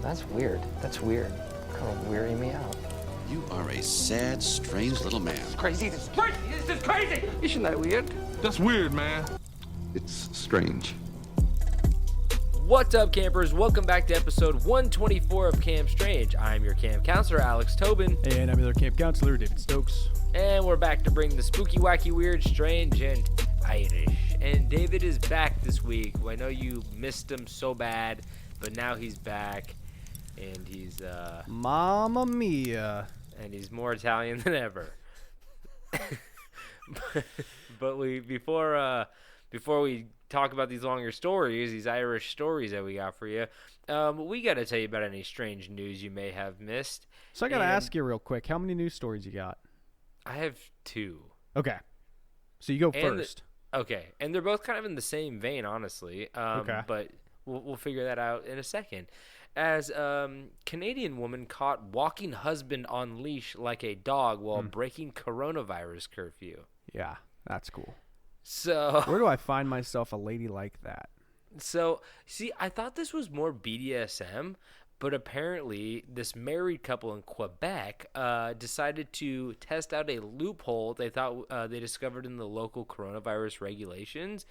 That's weird. That's weird. Kind of weirding me out. You are a sad, strange little man. Crazy. This is crazy. This is crazy. Isn't that weird? That's weird, man. It's strange. What's up, campers? Welcome back to episode 124 of Camp Strange. I'm your camp counselor, Alex Tobin. And I'm your camp counselor, David Stokes. And we're back to bring the spooky, wacky, weird, strange, and Irish. And David is back this week. I know you missed him so bad, but now he's back. And he's, Mamma mia. And he's more Italian than ever. But before we talk about these longer stories, these Irish stories that we got for you, we got to tell you about any strange news you may have missed. So I got to ask you real quick, how many news stories you got? I have two. Okay. So you go first. Okay. And they're both kind of in the same vein, honestly. Okay. But we'll figure that out in a second. As Canadian woman caught walking husband on leash like a dog while breaking coronavirus curfew. Yeah, that's cool. So where do I find myself a lady like that? So, see, I thought this was more BDSM, but apparently this married couple in Quebec decided to test out a loophole they thought they discovered in the local coronavirus regulations,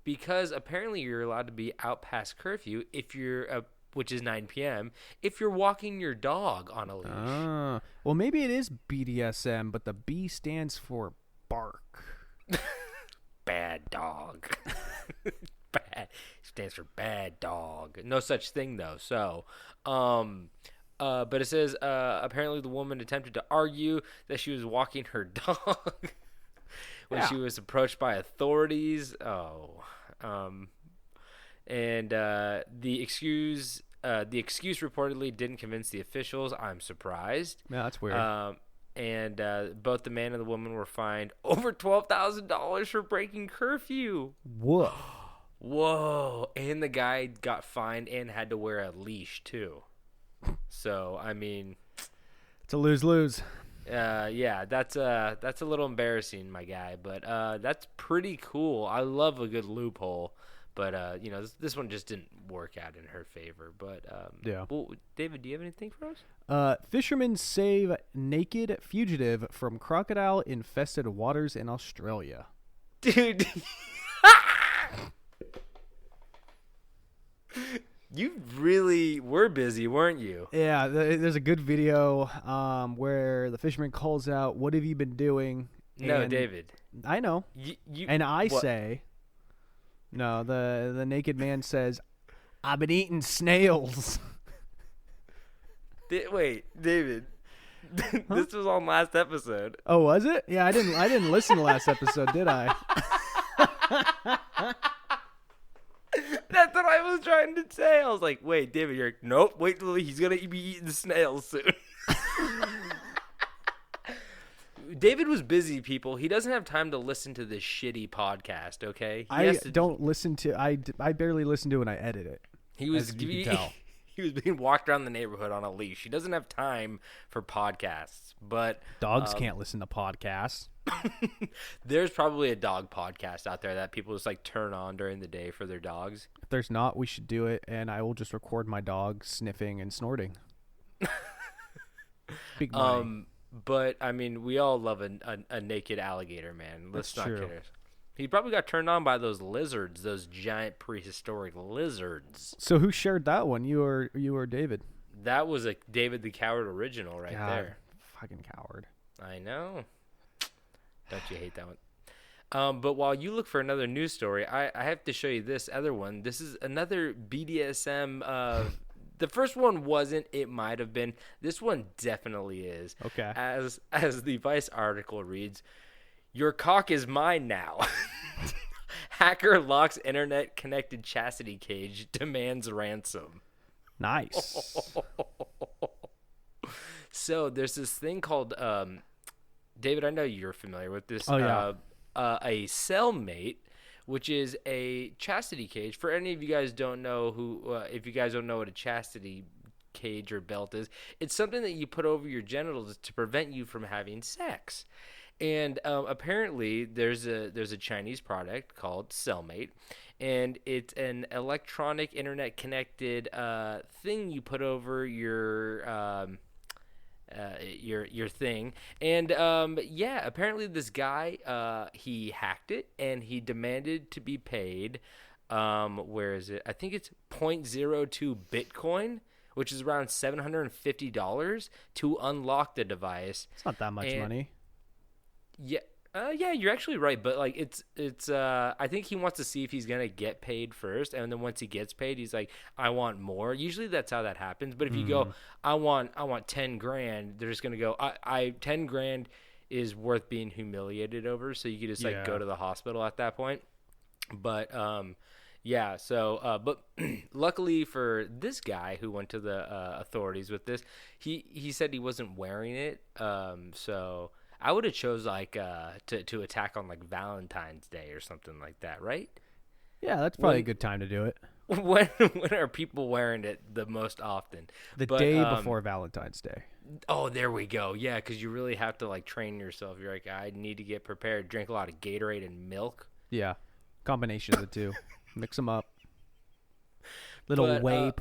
because apparently you're allowed to be out past curfew if you're which is 9 p.m., if you're walking your dog on a leash. Well, maybe it is BDSM, but the B stands for bark. Bad dog. Bad stands for bad dog. No such thing though. So, but it says apparently the woman attempted to argue that she was walking her dog when she was approached by authorities. And the excuse reportedly didn't convince the officials. I'm surprised. Yeah, that's weird. And both the man and the woman were fined over $12,000 for breaking curfew. Whoa. And the guy got fined and had to wear a leash, too. So, I mean... It's a lose-lose. Yeah, that's a little embarrassing, my guy. But that's pretty cool. I love a good loophole. But, this one just didn't work out in her favor. But, yeah. Well, David, do you have anything for us? Fishermen save naked fugitive from crocodile-infested waters in Australia. Dude. You really were busy, weren't you? Yeah, there's a good video where the fisherman calls out, "What have you been doing?" No, David. I know. And I say... No, the naked man says, "I've been eating snails." Wait, David. This was on last episode. Oh, was it? Yeah, I didn't listen to last episode, did I? That's what I was trying to say. I was like, wait, David, you're like, nope, wait till he's going to be eating snails soon. David was busy, people. He doesn't have time to listen to this shitty podcast, okay? I barely listen to it when I edit it. He was being walked around the neighborhood on a leash. He doesn't have time for podcasts, but dogs can't listen to podcasts. There's probably a dog podcast out there that people just like turn on during the day for their dogs. If there's not, we should do it, and I will just record my dog sniffing and snorting. Big money. But, I mean, we all love a naked alligator, man. Let's not kid us. He probably got turned on by those lizards, those giant prehistoric lizards. So who shared that one? You or David? That was a David the Coward original right there. Fucking coward. I know. Don't you hate that one? But while you look for another news story, I have to show you this other one. This is another BDSM The first one wasn't. It might have been. This one definitely is. Okay. As the Vice article reads, "Your cock is mine now." Hacker locks internet-connected chastity cage, demands ransom. Nice. So there's this thing called, David, I know you're familiar with this. Oh, yeah. A cellmate, which is a chastity cage. For any of you guys don't know if you guys don't know what a chastity cage or belt is, it's something that you put over your genitals to prevent you from having sex. And apparently, there's a Chinese product called Cellmate, and it's an electronic internet connected thing you put over your thing. And yeah, apparently this guy he hacked it and he demanded to be paid. Where is it? I think it's 0.02 Bitcoin, which is around $750 to unlock the device. It's not that much money. Yeah. Yeah, you're actually right, but like it's I think he wants to see if he's gonna get paid first, and then once he gets paid, he's like, I want more. Usually that's how that happens. But if you go, I want 10 grand, they're just gonna go, I 10 grand is worth being humiliated over, so you could just like go to the hospital at that point. But yeah, so but luckily for this guy who went to the authorities with this, he said he wasn't wearing it. So I would have chose like to attack on like Valentine's Day or something like that, right? Yeah, that's probably a good time to do it. When are people wearing it the most often? The day before Valentine's Day. Oh, there we go. Yeah, because you really have to like train yourself. You're like, I need to get prepared. Drink a lot of Gatorade and milk. Yeah, combination of the two. Mix them up. Little whey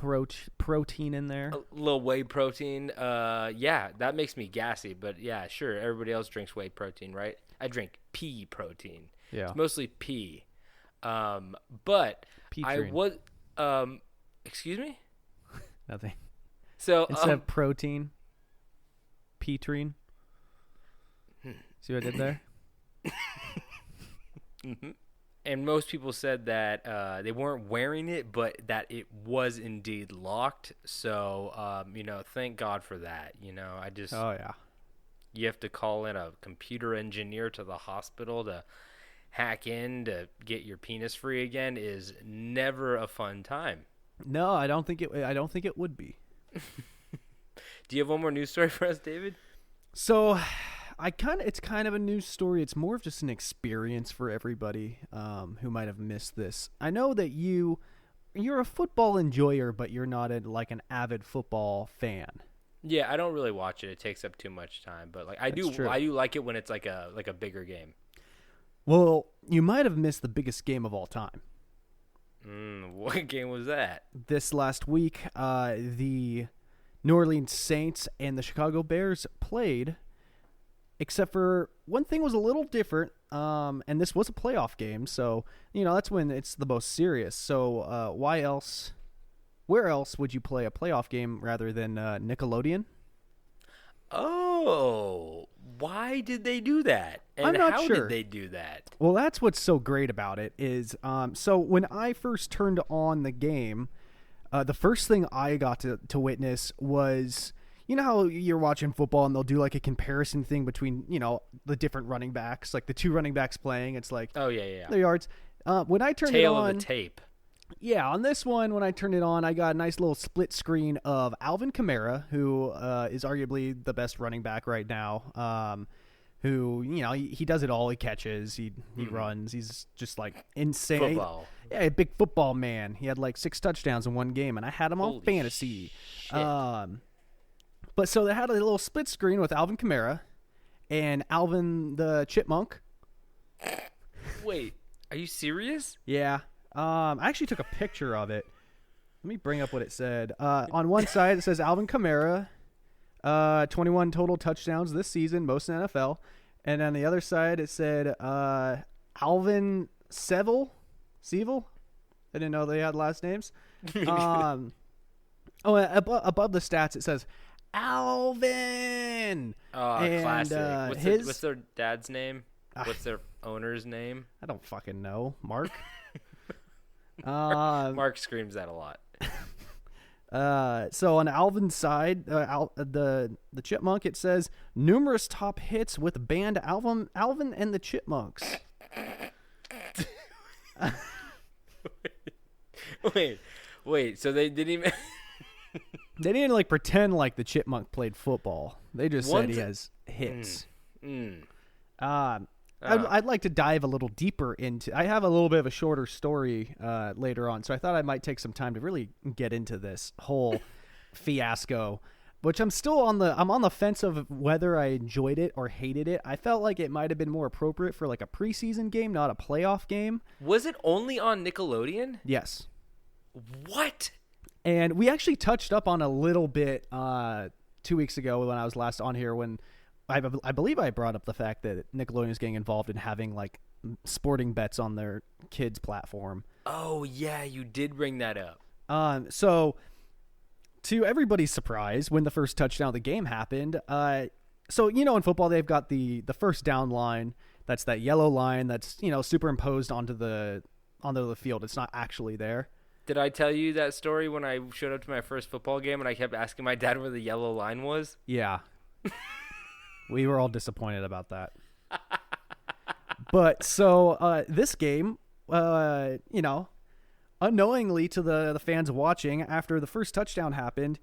protein in there. A little whey protein. Yeah, that makes me gassy. But yeah, sure. Everybody else drinks whey protein, right? I drink pea protein. Yeah, it's mostly pea. But Pea-trine. I was. Excuse me. Nothing. So instead of protein, Petrine. See what I did there? Mm-hmm. And most people said that they weren't wearing it, but that it was indeed locked. So, thank God for that. Oh, yeah. You have to call in a computer engineer to the hospital to hack in to get your penis free again is never a fun time. No, I don't think it would be. Do you have one more news story for us, David? So, it's kind of a news story. It's more of just an experience for everybody who might have missed this. I know that you're a football enjoyer, but you're not an avid football fan. Yeah, I don't really watch it. It takes up too much time, but like I do like it when it's like a bigger game. Well, you might have missed the biggest game of all time. What game was that? This last week, the New Orleans Saints and the Chicago Bears played. Except for one thing was a little different, and this was a playoff game, so that's when it's the most serious. So where else would you play a playoff game rather than Nickelodeon? Oh, why did they do that? And I'm not how sure. did they do that? Well, that's what's so great about it is, so when I first turned on the game, the first thing I got to witness was, you know how you're watching football and they'll do like a comparison thing between, the different running backs, like the two running backs playing. It's like, oh yeah, the yards. When I turned Tail it on, of the tape. Yeah, on this one, when I turned it on, I got a nice little split screen of Alvin Kamara, who is arguably the best running back right now. Who, he does it all. He catches, he runs. He's just like insane. Football. Yeah, a big football man. He had like 6 touchdowns in one game, and I had him on Holy fantasy. shit. But so they had a little split screen with Alvin Kamara and Alvin the Chipmunk. Wait, are you serious? Yeah. I actually took a picture of it. Let me bring up what it said. On one side, it says Alvin Kamara, 21 total touchdowns this season, most in NFL. And on the other side, it said Alvin Seville. I didn't know they had last names. Above the stats, it says Alvin. Oh, and, classic. What's their dad's name? What's their owner's name? I don't fucking know. Mark? Mark screams that a lot. So on Alvin's side, the Chipmunk, it says numerous top hits with band Alvin and the Chipmunks. Wait. So they didn't even. They didn't like pretend like the Chipmunk played football. They just said he has hits. I'd like to dive a little deeper into. I have a little bit of a shorter story later on, so I thought I might take some time to really get into this whole fiasco. which I'm on the fence of whether I enjoyed it or hated it. I felt like it might have been more appropriate for like a preseason game, not a playoff game. Was it only on Nickelodeon? Yes. What? And we actually touched up on a little bit 2 weeks ago when I was last on here, when I believe I brought up the fact that Nickelodeon is getting involved in having like sporting bets on their kids platform. Oh yeah, you did bring that up. So to everybody's surprise, when the first touchdown of the game happened, so in football they've got the first down line. That's that yellow line that's superimposed onto the field. It's not actually there. Did I tell you that story when I showed up to my first football game and I kept asking my dad where the yellow line was? Yeah. We were all disappointed about that. But so this game, unknowingly to the fans watching, after the first touchdown happened,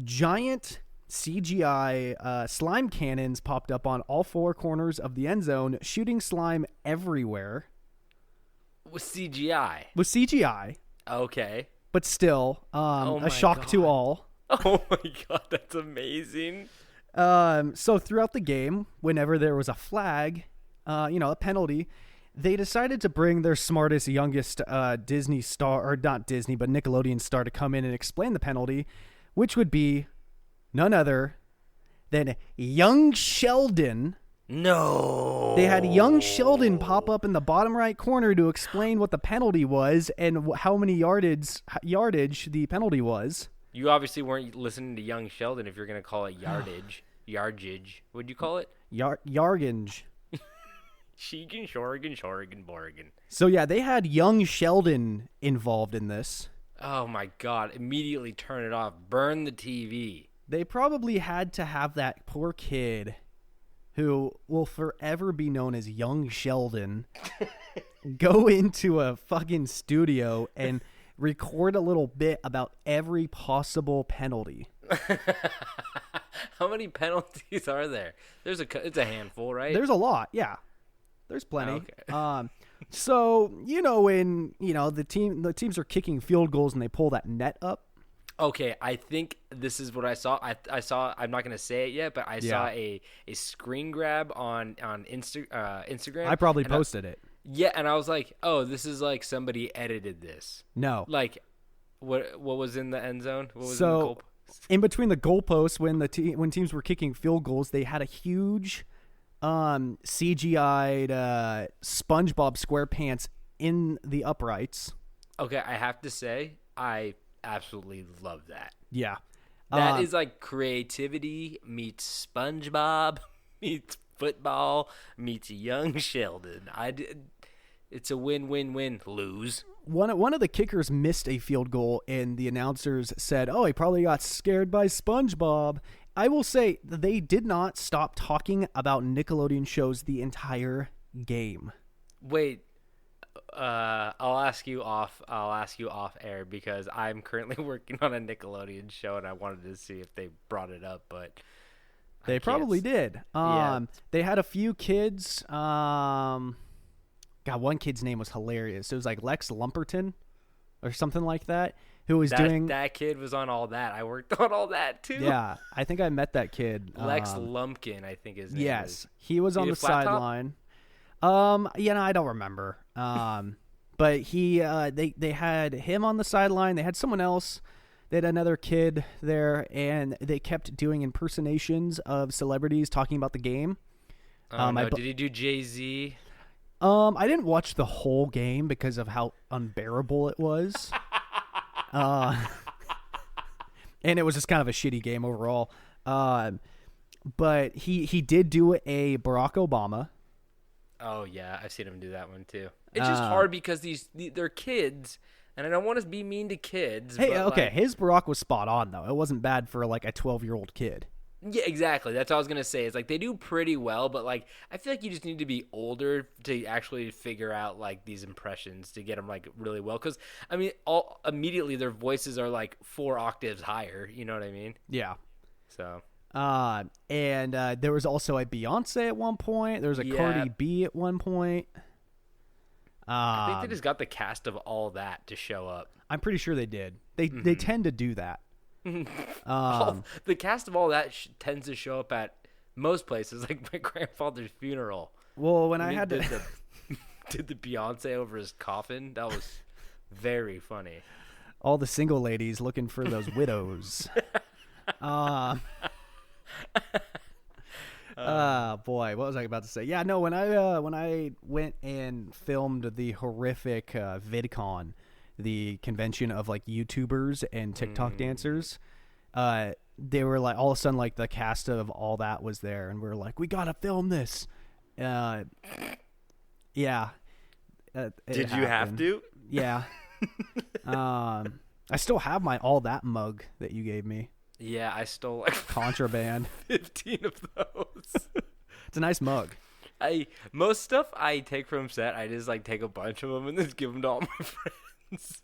giant CGI slime cannons popped up on all four corners of the end zone, shooting slime everywhere. With CGI. With CGI. Okay. But still, a shock to all. Oh my god, that's amazing. So throughout the game, whenever there was a flag, a penalty, they decided to bring their smartest, youngest Disney star, or not Disney, but Nickelodeon star, to come in and explain the penalty, which would be none other than young Sheldon. No. They had young Sheldon pop up in the bottom right corner to explain what the penalty was and how many yardage the penalty was. You obviously weren't listening to young Sheldon if you're going to call it yardage. Yardage. What'd you call it? Yarginge. Sheegan, Shorgan, Borgan. So yeah, they had young Sheldon involved in this. Oh my god. Immediately turn it off. Burn the TV. They probably had to have that poor kid, who will forever be known as young Sheldon, go into a fucking studio and record a little bit about every possible penalty. How many penalties are there? It's a handful, right? There's a lot, yeah. There's plenty. Okay. So when the teams are kicking field goals and they pull that net up. Okay, I think this is what I saw. I saw. I'm not gonna say it yet, but I saw a screen grab on Instagram. I probably posted it. Yeah, and I was like, oh, this is like somebody edited this. No, like what was in the end zone? What was so in the goal? In between the goalposts, when teams were kicking field goals, they had a huge CGI'd SpongeBob SquarePants in the uprights. Okay, I have to say, I absolutely love that. Yeah. That is like creativity meets SpongeBob meets football meets young Sheldon. It's a win-win-win. Lose. One of the kickers missed a field goal, and the announcers said, "Oh, he probably got scared by SpongeBob." I will say they did not stop talking about Nickelodeon shows the entire game. Wait, I'll ask you off air because I'm currently working on a Nickelodeon show, and I wanted to see if they brought it up, but they probably did. They had a few kids. God, one kid's name was hilarious. It was like Lex Lumperton or something like that, who was doing... That kid was on all that. I worked on all that, too. Yeah, I think I met that kid. Lex Lumpkin, I think his name is. Yes, he was on the sideline. I don't remember. But they had him on the sideline. They had someone else. They had another kid there, and they kept doing impersonations of celebrities talking about the game. Did he do Jay-Z? I didn't watch the whole game because of how unbearable it was. And it was just kind of a shitty game overall. But he did do a Barack Obama. Oh yeah, I've seen him do that one too. It's just hard because they're kids, and I don't want to be mean to kids. Hey, but okay, his Barack was spot on though. It wasn't bad for like a 12-year-old kid. Yeah, exactly. That's what I was gonna say. It's like they do pretty well, but like I feel like you just need to be older to actually figure out like these impressions to get them like really well. Because I mean, immediately their voices are like 4 octaves higher. You know what I mean? Yeah. So. And there was also a Beyonce at one point. There was a Cardi B at one point. I think they just got the cast of all that to show up. I'm pretty sure they did. They tend to do that. The cast of all that tends to show up at most places, like my grandfather's funeral. Well, when I He had to, did the Beyonce over his coffin. That was very funny. all the single ladies looking for those widows. Boy, what was I about to say? Yeah, no, when I went and filmed the horrific VidCon, the convention of like YouTubers and TikTok dancers, they were like, all of a sudden, like the cast of all that was there, and we were like, we gotta film this. Yeah. Did you have to? Yeah. I still have my all that mug that you gave me. Yeah, I stole like Contraband. 15 of those. It's a nice mug. Most stuff I take from set, I just like take a bunch of them and just give them to all my friends.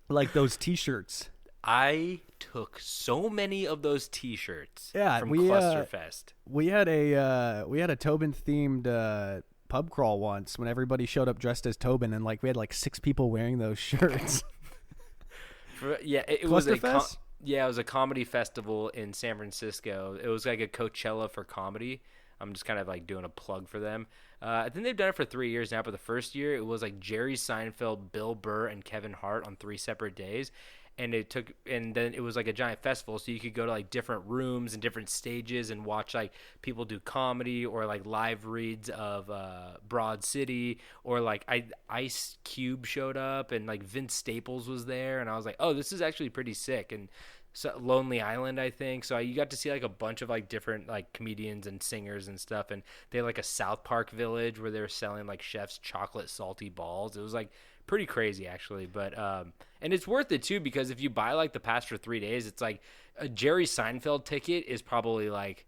Like those T-shirts. I took so many of those T-shirts. Yeah, from we Clusterfest. We had a Tobin themed pub crawl once when everybody showed up dressed as Tobin, and like we had like 6 people wearing those shirts. It was a Clusterfest? it was a comedy festival in San Francisco. It was like a Coachella for comedy. I'm just kind of like doing a plug for them. I think they've done it for 3 years now, but the first year it was like Jerry Seinfeld, Bill Burr, and Kevin Hart on 3 separate days. And then it was like a giant festival, so you could go to like different rooms and different stages and watch like people do comedy or like live reads of Broad City, or like Ice Cube showed up and like Vince Staples was there, and I was like, oh, this is actually pretty sick. And so Lonely Island, I think. So you got to see like a bunch of like different like comedians and singers and stuff, and they had like a South Park village where they were selling like Chef's chocolate salty balls. It was like pretty crazy actually, but and it's worth it too, because if you buy like the pass for 3 days, it's like a Jerry Seinfeld ticket is probably like,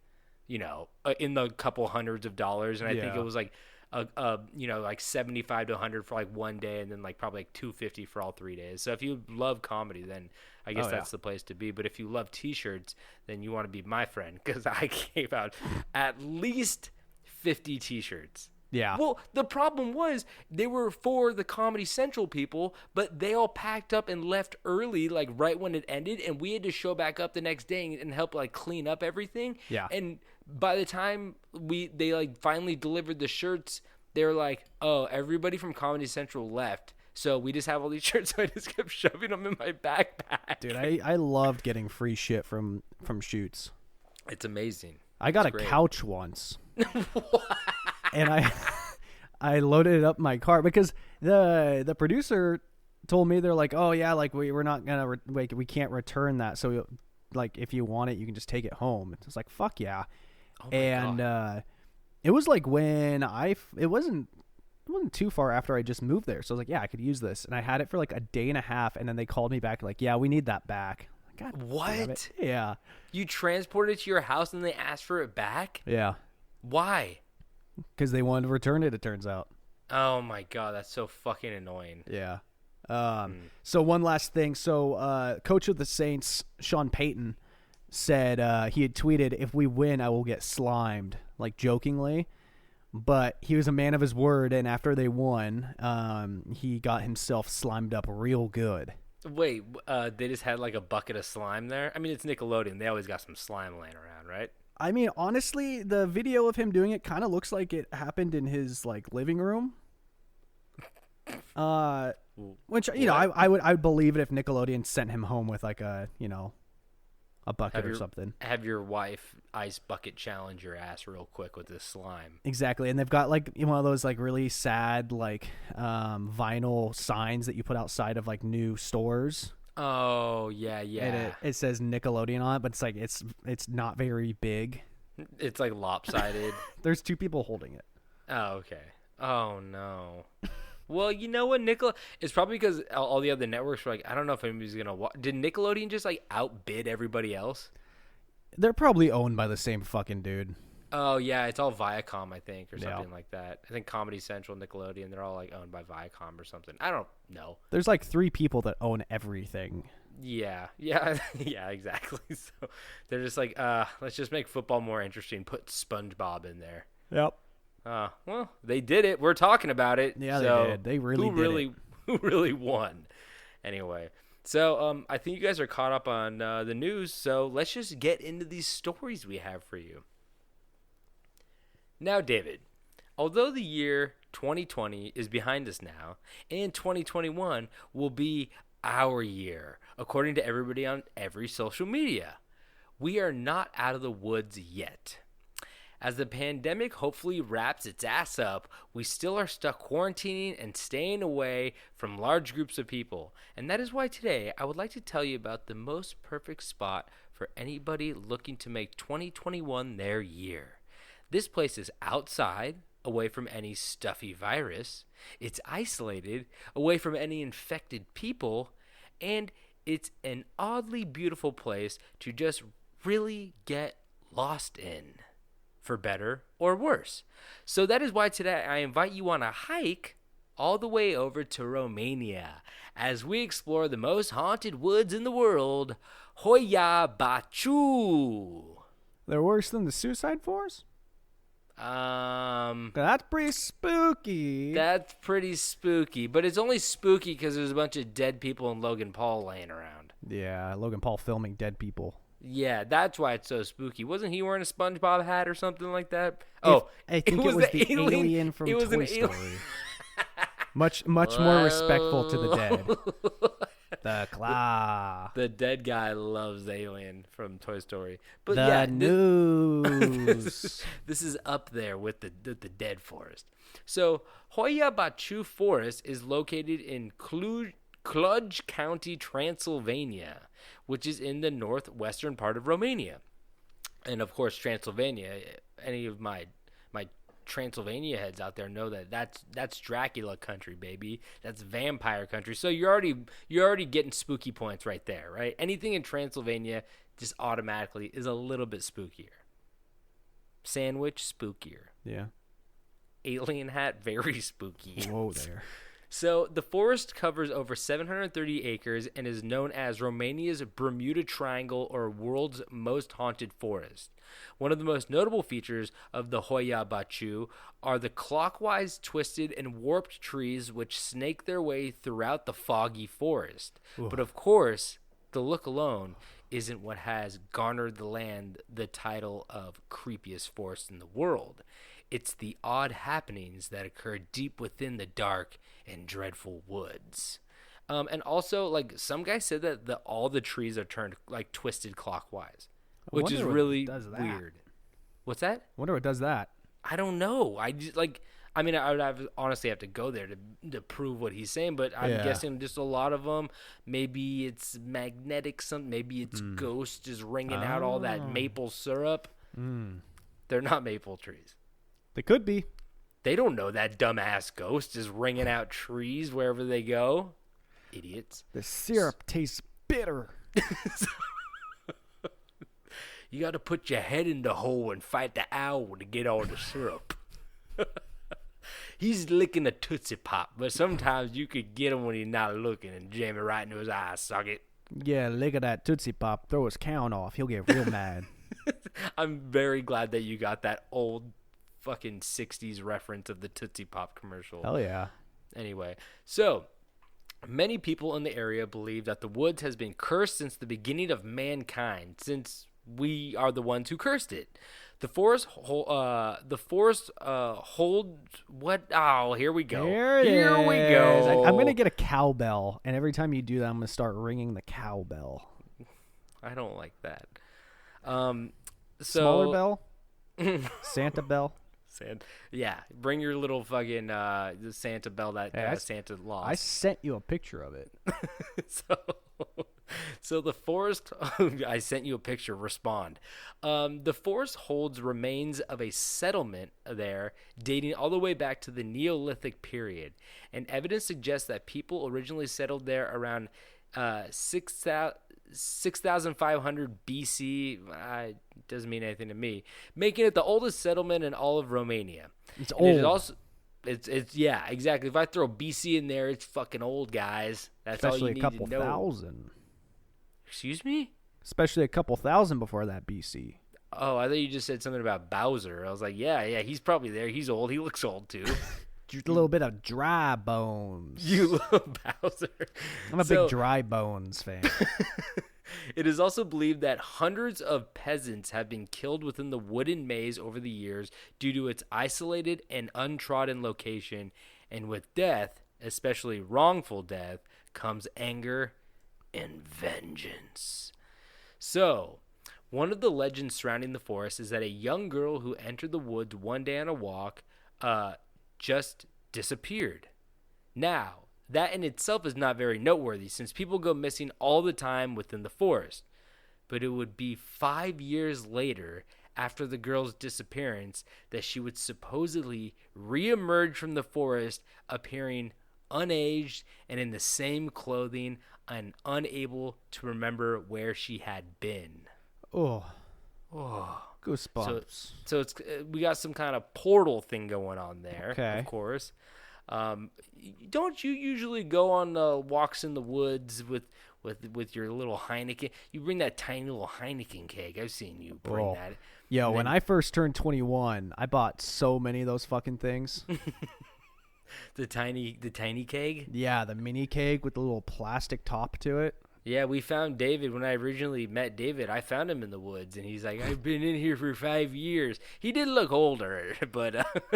in the couple hundreds of dollars, and I think it was like like 75 to 100 for like 1 day, and then like probably like 250 for all 3 days. So if you love comedy, then I guess that's the place to be. But if you love T-shirts, then you want to be my friend, because I gave out at least 50 T-shirts. Yeah. Well, the problem was they were for the Comedy Central people, but they all packed up and left early, like right when it ended, and we had to show back up the next day and help like clean up everything. Yeah. And by the time they like finally delivered the shirts, they were like, "Oh, everybody from Comedy Central left, so we just have all these shirts." So I just kept shoving them in my backpack. Dude, I loved getting free shit from shoots. It's amazing. I got It's a great. couch once. And I loaded it up in my car because the producer told me, they're like, oh yeah, like we're not gonna we can't return that, so like if you want it, you can just take it home. It's like, fuck yeah. Oh my God. It was like when it wasn't too far after I just moved there, so I was like, yeah, I could use this, and I had it for like a day and a half, and then they called me back like, yeah, we need that back. God damn What? it. Yeah. You transported it to your house and they asked for it back? Yeah. Why? Because they wanted to return it, it turns out. Oh my God, that's so fucking annoying. Yeah. So one last thing. So coach of the Saints, Sean Payton, said he had tweeted, if we win, I will get slimed, like jokingly. But he was a man of his word, and after they won, he got himself slimed up real good. Wait, they just had like a bucket of slime there? I mean, it's Nickelodeon. They always got some slime laying around, right? I mean, honestly, the video of him doing it kind of looks like it happened in his like living room. Which, I would believe it if Nickelodeon sent him home with like a bucket or something. Have your wife ice bucket challenge your ass real quick with this slime. Exactly. And they've got like one of those like really sad like vinyl signs that you put outside of like new stores. Oh, yeah. And it says Nickelodeon on it, but it's like it's not very big. It's like lopsided. There's 2 people holding it. Oh, okay. Oh, no. Well, you know what, it's probably because all the other networks were like, I don't know if anybody's going to watch. Did Nickelodeon just like outbid everybody else? They're probably owned by the same fucking dude. Oh, yeah, it's all Viacom, I think, or Yeah. something like that. I think Comedy Central, Nickelodeon, they're all like owned by Viacom or something. I don't know. There's like 3 people that own everything. Yeah, exactly. So they're just like, let's just make football more interesting. Put SpongeBob in there. Yep. Well, they did it. We're talking about it. Yeah, so they did. They really did it. Who really won? Anyway, So I think you guys are caught up on the news, so let's just get into these stories we have for you. Now, David, although the year 2020 is behind us now, and 2021 will be our year, according to everybody on every social media, we are not out of the woods yet. As the pandemic hopefully wraps its ass up, we still are stuck quarantining and staying away from large groups of people. And that is why today I would like to tell you about the most perfect spot for anybody looking to make 2021 their year. This place is outside, away from any stuffy virus. It's isolated, away from any infected people. And it's an oddly beautiful place to just really get lost in, for better or worse. So that is why today I invite you on a hike all the way over to Romania as we explore the most haunted woods in the world, Hoia-Baciu. They're worse than the Suicide Forest? That's pretty spooky. That's pretty spooky, but it's only spooky because there's a bunch of dead people and Logan Paul laying around. Yeah, Logan Paul filming dead people. Yeah, that's why it's so spooky. Wasn't he wearing a SpongeBob hat or something like that? I think it was the alien from Toy Story. Much more respectful to the dead. The claw. The dead guy loves the alien from Toy Story. But the news. This is up there with the dead forest. So Hoia-Baciu Forest is located in Cluj County, Transylvania, which is in the northwestern part of Romania. And of course, Transylvania, any of my Transylvania heads out there know that's Dracula country, baby. That's vampire country. So you're already getting spooky points right there, right? Anything in Transylvania just automatically is a little bit spookier. Sandwich, spookier. Yeah. Alien hat, very spooky. Whoa there. So the forest covers over 730 acres and is known as Romania's Bermuda Triangle, or world's most haunted forest. One of the most notable features of the Hoia-Baciu are the clockwise twisted and warped trees which snake their way throughout the foggy forest. Ooh. But of course, the look alone isn't what has garnered the land the title of creepiest forest in the world. It's the odd happenings that occur deep within the dark and dreadful woods. And also, like, some guy said that all the trees are turned, like, twisted clockwise, which is really weird. What's that? I wonder what does that. I don't know. I would honestly have to go there to prove what he's saying, but I'm guessing just a lot of them, maybe it's magnetic, maybe it's ghosts just ringing out all that maple syrup. They're not maple trees. They could be. They don't know that dumbass ghost is ringing out trees wherever they go. Idiots. The syrup tastes bitter. You got to put your head in the hole and fight the owl to get all the syrup. He's licking a Tootsie Pop, but sometimes you could get him when he's not looking and jam it right into his eye socket. Yeah, lick at that Tootsie Pop. Throw his count off. He'll get real mad. I'm very glad that you got that old fucking 60s reference of the Tootsie Pop commercial. Hell yeah. Anyway, so many people in the area believe that the woods has been cursed since the beginning of mankind, since we are the ones who cursed it. The forest holds what? Oh, here we go. Here we go. I'm gonna get a cowbell, and every time you do that, I'm gonna start ringing the cowbell. I don't like that. Smaller bell, Santa bell. Yeah, bring your little fucking Santa bell that Santa lost. I sent you a picture of it. So the forest, I sent you a picture, respond. The forest holds remains of a settlement there dating all the way back to the Neolithic period. And evidence suggests that people originally settled there around 6,500 BC. Doesn't mean anything to me. Making it the oldest settlement in all of Romania. It's old. It is also, it's yeah, exactly. If I throw BC in there, it's fucking old, guys. That's especially all you need to know. Especially a couple thousand. Excuse me? Especially a couple thousand before that BC. Oh, I thought you just said something about Bowser. I was like, yeah, he's probably there. He's old. He looks old too. a little bit of dry bones. You little Bowser. I'm a big dry bones fan. It is also believed that hundreds of peasants have been killed within the wooden maze over the years due to its isolated and untrodden location. And with death, especially wrongful death, comes anger and vengeance. So, one of the legends surrounding the forest is that a young girl who entered the woods one day on a walk just disappeared. Now, that in itself is not very noteworthy since people go missing all the time within the forest. But it would be 5 years later, after the girl's disappearance, that she would supposedly reemerge from the forest, appearing unaged and in the same clothing and unable to remember where she had been. Oh, So goosebumps. it's we got some kind of portal thing going on there, Okay. of course. Don't you usually go on walks in the woods with your little Heineken? You bring that tiny little Heineken keg. I've seen you bring that. Yo, And when then I first turned 21, I bought so many of those fucking things. the tiny keg. Yeah, the mini keg with the little plastic top to it. Yeah, we found David when I originally met David. I found him in the woods, and he's like, "I've been in here for 5 years." He did look older, but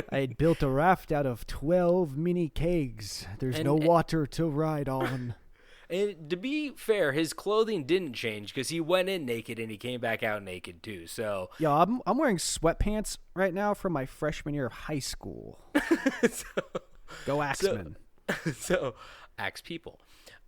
I had built a raft out of 12 mini kegs. There's no water to ride on. And to be fair, his clothing didn't change because he went in naked and he came back out naked too. So, Yo, I'm wearing sweatpants right now from my freshman year of high school. Go Axemen. so axe people.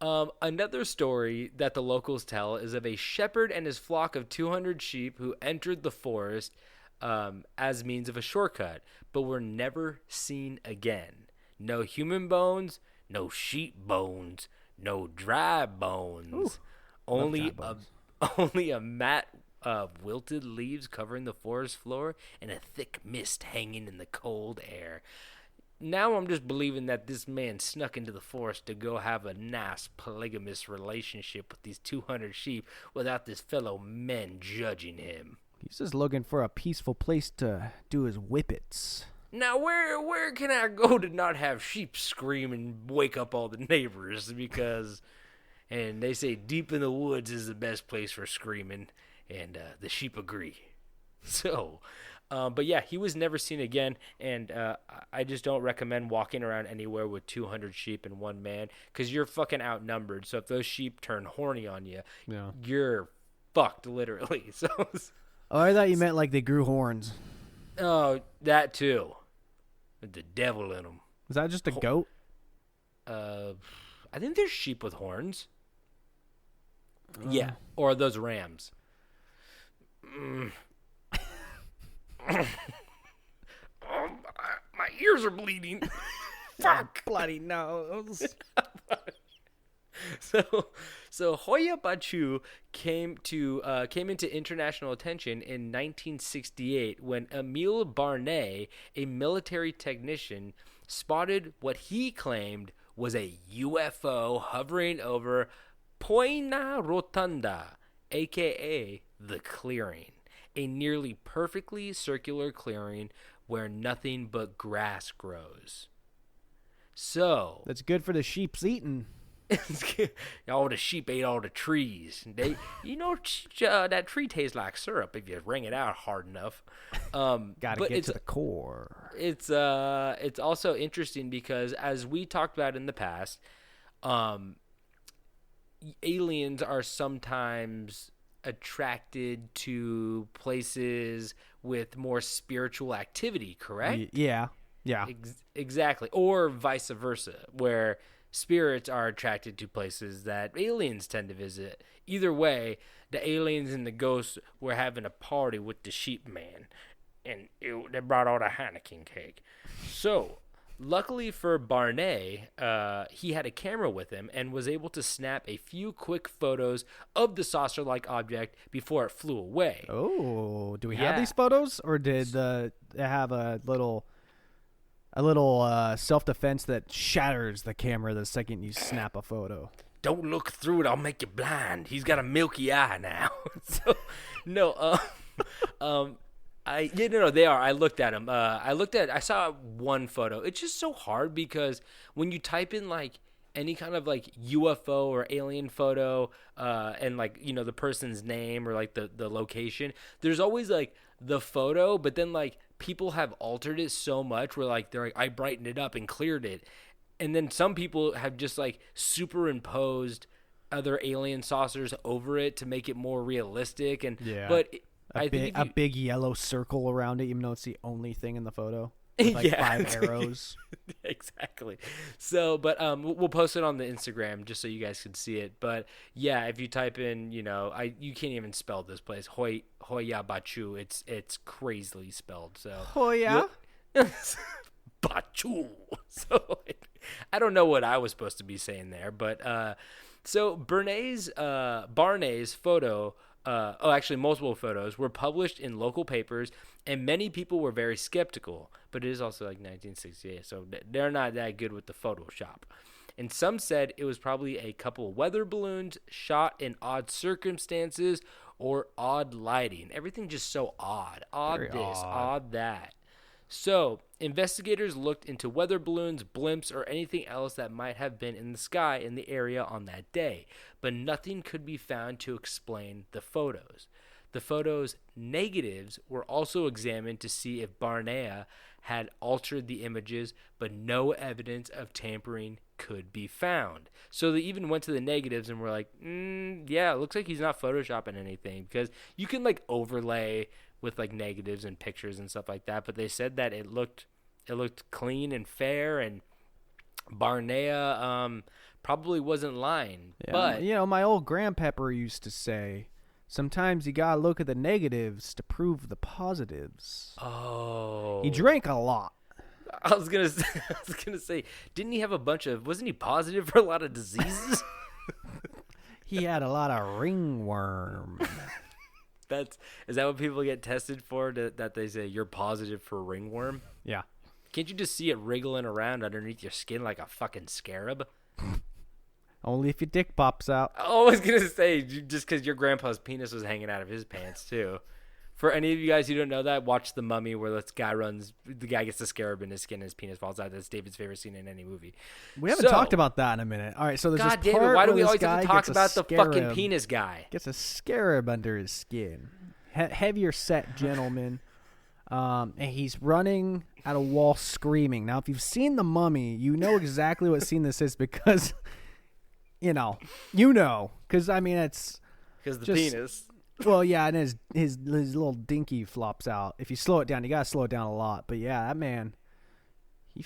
Another story that the locals tell is of a shepherd and his flock of 200 sheep who entered the forest as means of a shortcut, but were never seen again. No human bones, no sheep bones, no dry bones. Only a mat of wilted leaves covering the forest floor and a thick mist hanging in the cold air. Now I'm just believing that this man snuck into the forest to go have a nice polygamous relationship with these 200 sheep without this fellow men judging him. He's just looking for a peaceful place to do his whippets. Now where can I go to not have sheep scream and wake up all the neighbors? Because, and they say deep in the woods is the best place for screaming, and the sheep agree. So, but yeah, he was never seen again, and I just don't recommend walking around anywhere with 200 sheep and one man, because you're fucking outnumbered. So if those sheep turn horny on you, you're fucked, literally. So, Oh, I thought you meant like they grew horns. oh, that too. With the devil in them. Is that just a goat? I think there's sheep with horns. Yeah, or those rams. My ears are bleeding. Fuck. Bloody nose. So Hoia-Baciu came into international attention in 1968 when Emile Barnet, a military technician, spotted what he claimed was a UFO hovering over Poina Rotunda, aka the clearing, a nearly perfectly circular clearing where nothing but grass grows. So That's good for the sheep's eating. all the sheep ate all the trees. They, that tree tastes like syrup if you wring it out hard enough. Gotta get to the core. It's also interesting because, as we talked about in the past, aliens are sometimes attracted to places with more spiritual activity, correct? Yeah. Exactly. Or vice versa, where spirits are attracted to places that aliens tend to visit. Either way, the aliens and the ghosts were having a party with the sheep man, and they brought out a Heineken cake. So, luckily for Barnet, he had a camera with him and was able to snap a few quick photos of the saucer-like object before it flew away. Oh, do we have these photos, or did they have a little self-defense that shatters the camera the second you snap a photo? Don't look through it, I'll make you blind. He's got a milky eye now. So, no, No, they are. I looked at them. I saw one photo. It's just so hard because when you type in like any kind of like UFO or alien photo, and like, you know, the person's name or like the location, there's always like the photo, but then like people have altered it so much where like they're like, I brightened it up and cleared it. And then some people have just like superimposed other alien saucers over it to make it more realistic. And but I think a big yellow circle around it, even though it's the only thing in the photo. With like 5 arrows. Exactly. So, but we'll post it on the Instagram just so you guys can see it. But yeah, if you type in, you know, you can't even spell this place, Hoia-Baciu. It's crazily spelled. So Hoia. Baciu. So I don't know what I was supposed to be saying there, but so Barney's photo. Actually, multiple photos were published in local papers, and many people were very skeptical. But it is also like 1968, so they're not that good with the Photoshop. And some said it was probably a couple weather balloons shot in odd circumstances or odd lighting. Everything just so odd. Odd Very this, odd. odd that. So, investigators looked into weather balloons, blimps, or anything else that might have been in the sky in the area on that day, but nothing could be found to explain the photos. The photos' negatives were also examined to see if Barnea had altered the images, but no evidence of tampering could be found. So they even went to the negatives and were like, yeah, it looks like he's not photoshopping anything, because you can like overlay with like negatives and pictures and stuff like that, but they said that it looked clean and fair, and Barnea probably wasn't lying. Yeah, but you know, my old grandpepper used to say, sometimes you gotta look at the negatives to prove the positives. oh, He drank a lot. I was gonna say, didn't he have wasn't he positive for a lot of diseases? He had a lot of ringworm. Is that what people get tested for? That they say you're positive for ringworm? Yeah. Can't you just see it wriggling around underneath your skin like a fucking scarab? Only if your dick pops out. I was gonna say, just because your grandpa's penis was hanging out of his pants too. For any of you guys who don't know that, watch The Mummy, where the guy gets the scarab in his skin and his penis falls out. That's David's favorite scene in any movie. We haven't talked about that in a minute. All right, so there's God this damn part it, why do where we this always have guy to talk gets a about the fucking scarab- penis guy? Gets a scarab under his skin. Heavier set gentleman. And he's running at a wall screaming. Now, if you've seen The Mummy, you know exactly what scene this is because, you know, because I mean it's Because the just- penis. well, yeah, and his little dinky flops out. If you slow it down, you gotta slow it down a lot. But yeah, that man, he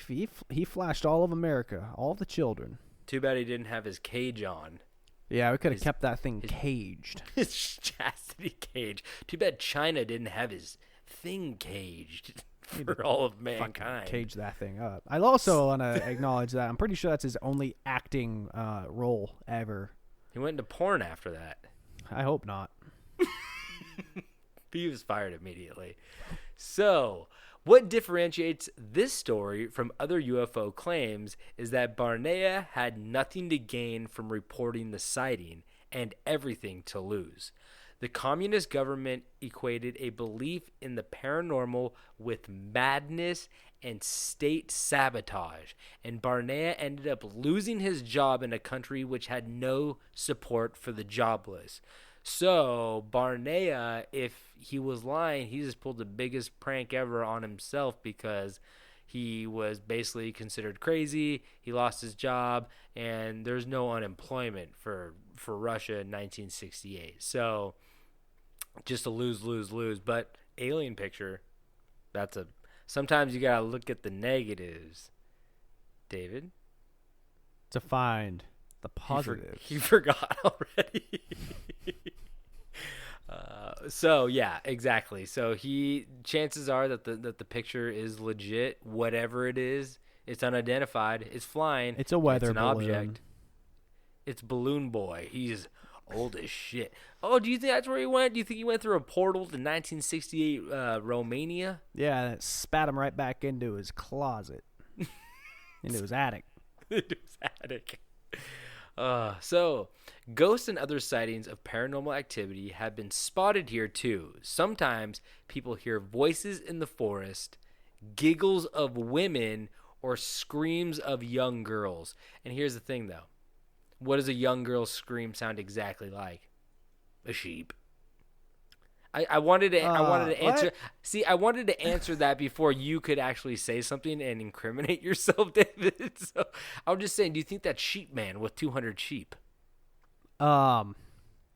flashed all of America, all the children. Too bad he didn't have his cage on. Yeah, we could have kept that thing caged. His chastity cage. Too bad China didn't have his thing caged for all of mankind. Cage that thing up. I also want to acknowledge that I'm pretty sure that's his only acting role ever. He went into porn after that. I hope not. He was fired immediately. So, what differentiates this story from other UFO claims is that Barnea had nothing to gain from reporting the sighting and everything to lose. The communist government equated a belief in the paranormal with madness and state sabotage, and Barnea ended up losing his job in a country which had no support for the jobless. So Barnea, if he was lying, he just pulled the biggest prank ever on himself because he was basically considered crazy. He lost his job, and there's no unemployment for Russia in 1968. So just a lose. But alien picture, sometimes you gotta look at the negatives. David, To find the positive. He forgot already. So yeah, exactly. So chances are that the picture is legit. Whatever it is, it's unidentified. It's flying. It's a weather It's an balloon. object. It's Balloon Boy. He's old as shit. Oh, do you think that's where he went? Do you think he went through a portal to 1968 Romania? Yeah, and it spat him right back into his closet. Into his attic. Into his attic. So, ghosts and other sightings of paranormal activity have been spotted here too. Sometimes people hear voices in the forest, giggles of women, or screams of young girls. And here's the thing, though. What does a young girl's scream sound exactly like? A sheep. I wanted to answer. What? See, I wanted to answer that before you could actually say something and incriminate yourself, David. So I'm just saying, do you think that sheep man with 200 sheep? The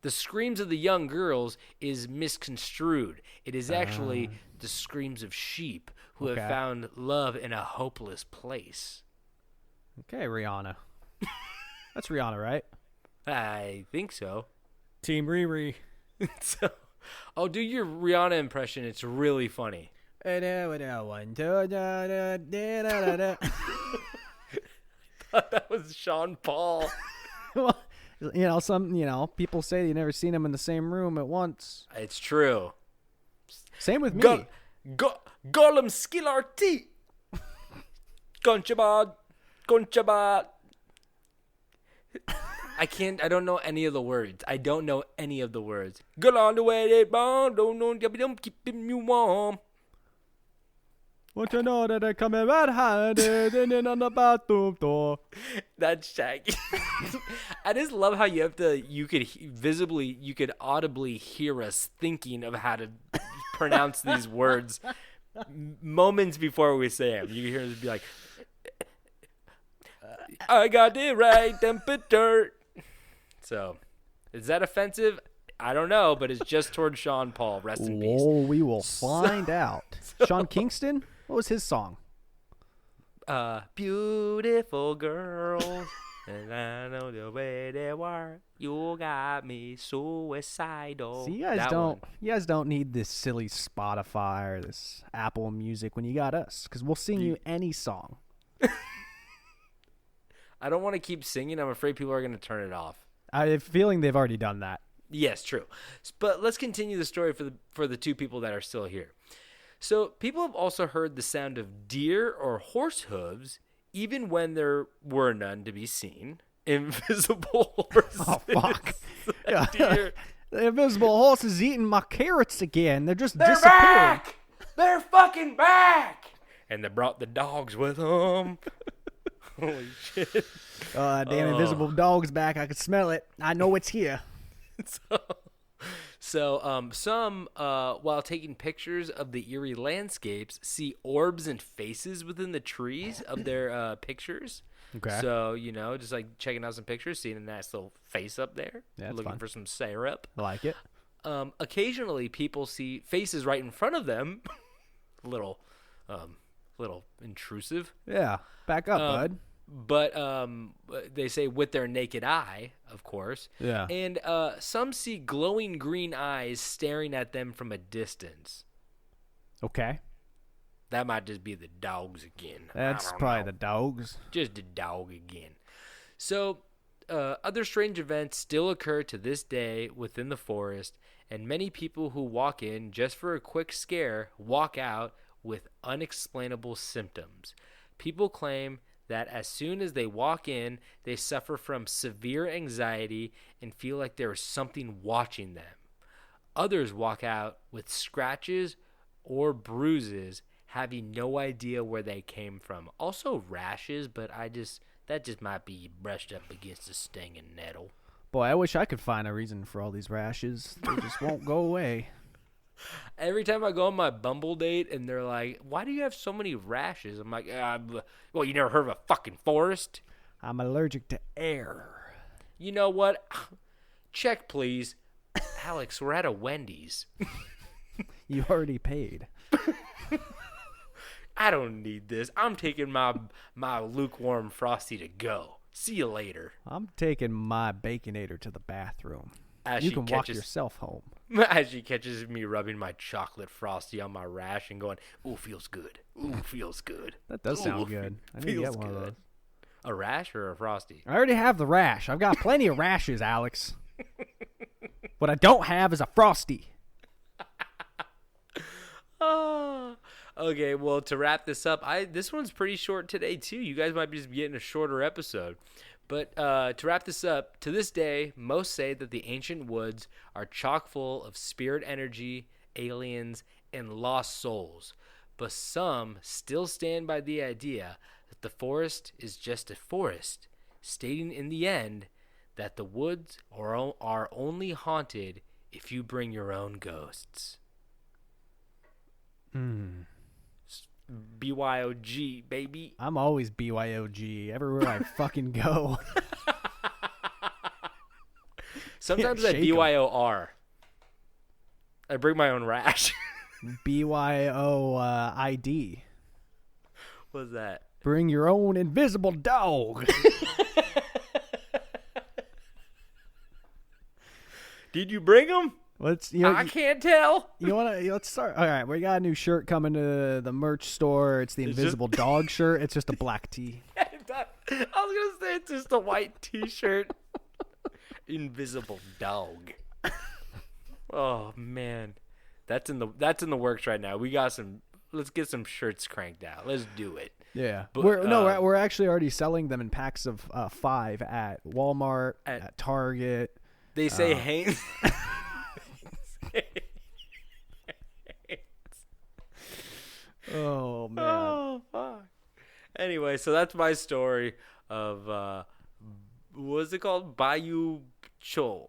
screams of the young girls is misconstrued. It is actually the screams of sheep who have found love in a hopeless place. Okay, Rihanna. That's Rihanna, right? I think so. Team Riri. So, I'll do your Rihanna impression. It's really funny. I thought that was Sean Paul. Well, some people say you never seen them in the same room at once. It's true. Same with me. Gollum Skillarty. Conchabad. I don't know any of the words. Go on the way, they bond. Don't keep you warm. Want you know that they're coming right handed in on the bathroom door. That's Shaggy. I just love how you could audibly hear us thinking of how to pronounce these words moments before we say them. You can hear us be like, I got the right temperature. So, is that offensive? I don't know, but it's just toward Sean Paul. Rest in peace. Oh, we will find out. Sean Kingston? What was his song? Beautiful girls, and I know the way they were. You got me suicidal. See, you guys don't need this silly Spotify or this Apple Music when you got us, because we'll sing you any song. I don't want to keep singing. I'm afraid people are going to turn it off. I have a feeling they've already done that. Yes, true. But let's continue the story for the two people that are still here. So people have also heard the sound of deer or horse hooves, even when there were none to be seen. Invisible horses. Oh, fuck. Deer. The invisible horse is eating my carrots again. They're just They're disappearing. back! They're fucking back! And they brought the dogs with them. Holy shit. Damn invisible dog's back. I can smell it. I know it's here. So some, while taking pictures of the eerie landscapes, see orbs and faces within the trees of their pictures. Okay. So, just like checking out some pictures, seeing a nice little face up there, Yeah, that's looking fun. for some syrup. I like it. Occasionally, people see faces right in front of them. little intrusive. Yeah. Back up, bud. But they say with their naked eye, of course. Yeah. And some see glowing green eyes staring at them from a distance. Okay. That might just be the dogs again. That's probably the dogs. Just the dog again. So, other strange events still occur to this day within the forest, and many people who walk in just for a quick scare walk out with unexplainable symptoms. People claim that as soon as they walk in, they suffer from severe anxiety and feel like there is something watching them. Others walk out with scratches or bruises, having no idea where they came from. Also rashes, but that just might be brushed up against a stinging nettle. Boy, I wish I could find a reason for all these rashes. They just won't go away. Every time I go on my Bumble date and they're like, why do you have so many rashes? I'm like, well, you never heard of a fucking Forrest? I'm allergic to air. You know what? Check, please. Alex, we're at a Wendy's. You already paid. I don't need this. I'm taking my lukewarm Frosty to go. See you later. I'm taking my Baconator to the bathroom. As You she can walk catches- yourself home. As she catches me rubbing my chocolate Frosty on my rash and going, ooh, feels good. Ooh, feels good. That does sound Ooh, good. I need to feels get one of good. those. A rash or a Frosty? I already have the rash. I've got plenty of rashes, Alex. What I don't have is a Frosty. Okay, well, to wrap this up, this one's pretty short today, too. You guys might be just getting a shorter episode. But to wrap this up, to this day, most say that the ancient woods are chock full of spirit energy, aliens, and lost souls. But some still stand by the idea that the forest is just a forest, stating in the end that the woods are only haunted if you bring your own ghosts. BYOG, baby. I'm always BYOG everywhere I fucking go. Sometimes I shake 'em. BYOR. I bring my own rash. BYO-ID. What's that? Bring your own invisible dog. Did you bring them? Let's I can't tell. let's start. All right, we got a new shirt coming to the merch store. It's the invisible dog shirt. It's just a black tee. I was gonna say it's just a white T-shirt. Invisible dog. Oh man, that's in the works right now. We got some. Let's get some shirts cranked out. Let's do it. Yeah, But, we're actually already selling them in packs of 5 at Walmart, at Target. They say Haynes. Oh man. Oh fuck. Anyway, so that's my story of what's it called? Bayou Cho.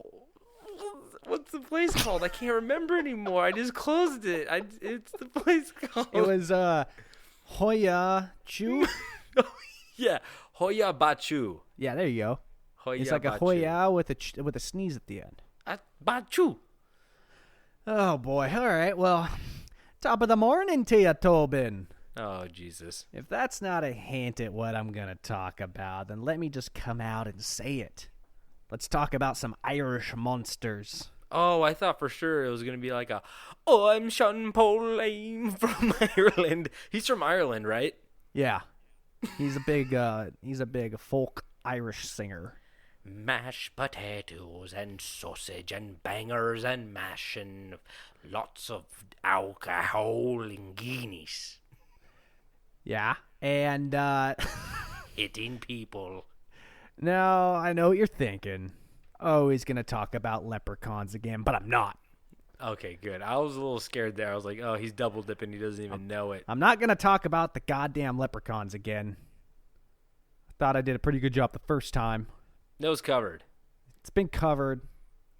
What's the place called? I can't remember anymore. I just closed it. It's the place called. It was Hoia-Baciu. Yeah, Hoia-Baciu. Yeah, there you go. Hoia-Baciu. It's like a Hoya with a sneeze at the end. Baciu. Oh boy. All right. Well, top of the morning to you, Tobin. Oh Jesus. If that's not a hint at what I'm going to talk about, then let me just come out and say it. Let's talk about some Irish monsters. Oh, I thought for sure it was gonna be like I'm Sean Paul from Ireland. He's from Ireland, right? Yeah. He's a big folk Irish singer. Mashed potatoes and sausage and bangers and mash and lots of alcohol and Guinness. Yeah. And Hitting people. now I know what you're thinking. Oh, he's going to talk about leprechauns again, but I'm not. Okay, good. I was a little scared there. I was like, oh, he's double dipping. He doesn't even know it. I'm not going to talk about the goddamn leprechauns again. I thought I did a pretty good job the first time. Nose covered. It's been covered,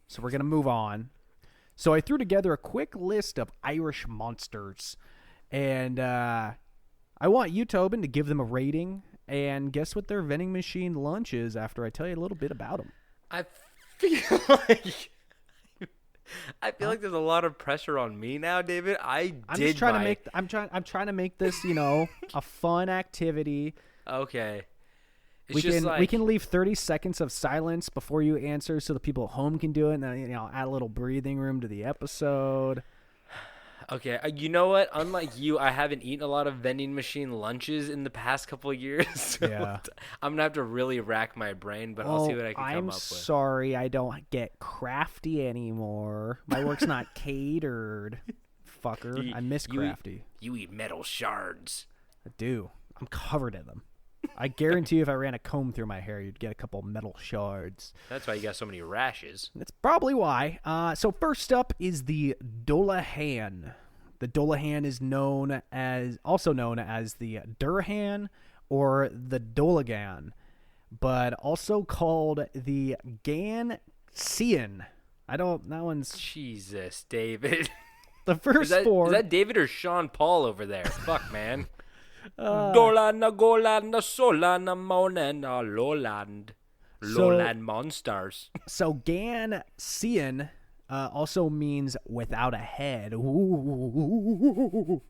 so we're going to move on. So I threw together a quick list of Irish monsters, and I want you, Tobin, to give them a rating and guess what their vending machine lunch is after I tell you a little bit about them. I feel like there's a lot of pressure on me now, David. I'm trying to make this, a fun activity. Okay. We can leave 30 seconds of silence before you answer so the people at home can do it, and then add a little breathing room to the episode. Okay, you know what? Unlike you, I haven't eaten a lot of vending machine lunches in the past couple of years. So Yeah. I'm gonna have to really rack my brain, but I'll see what I can come up with. I'm sorry I don't get crafty anymore. My work's not catered, fucker. I miss crafty. You eat metal shards. I do. I'm covered in them. I guarantee you if I ran a comb through my hair, you'd get a couple metal shards. That's why you got so many rashes. That's probably why. So first up is the Dullahan. The Dullahan is also known as the Durhan or the Dolagan, but also called the Gan-Cian. That one's Jesus, David. the first four. Is that David or Sean Paul over there? Fuck, man. Golana, Solana, Monana, Lowland. Lowland monsters. So Gan-Cian also means without a head. Ooh.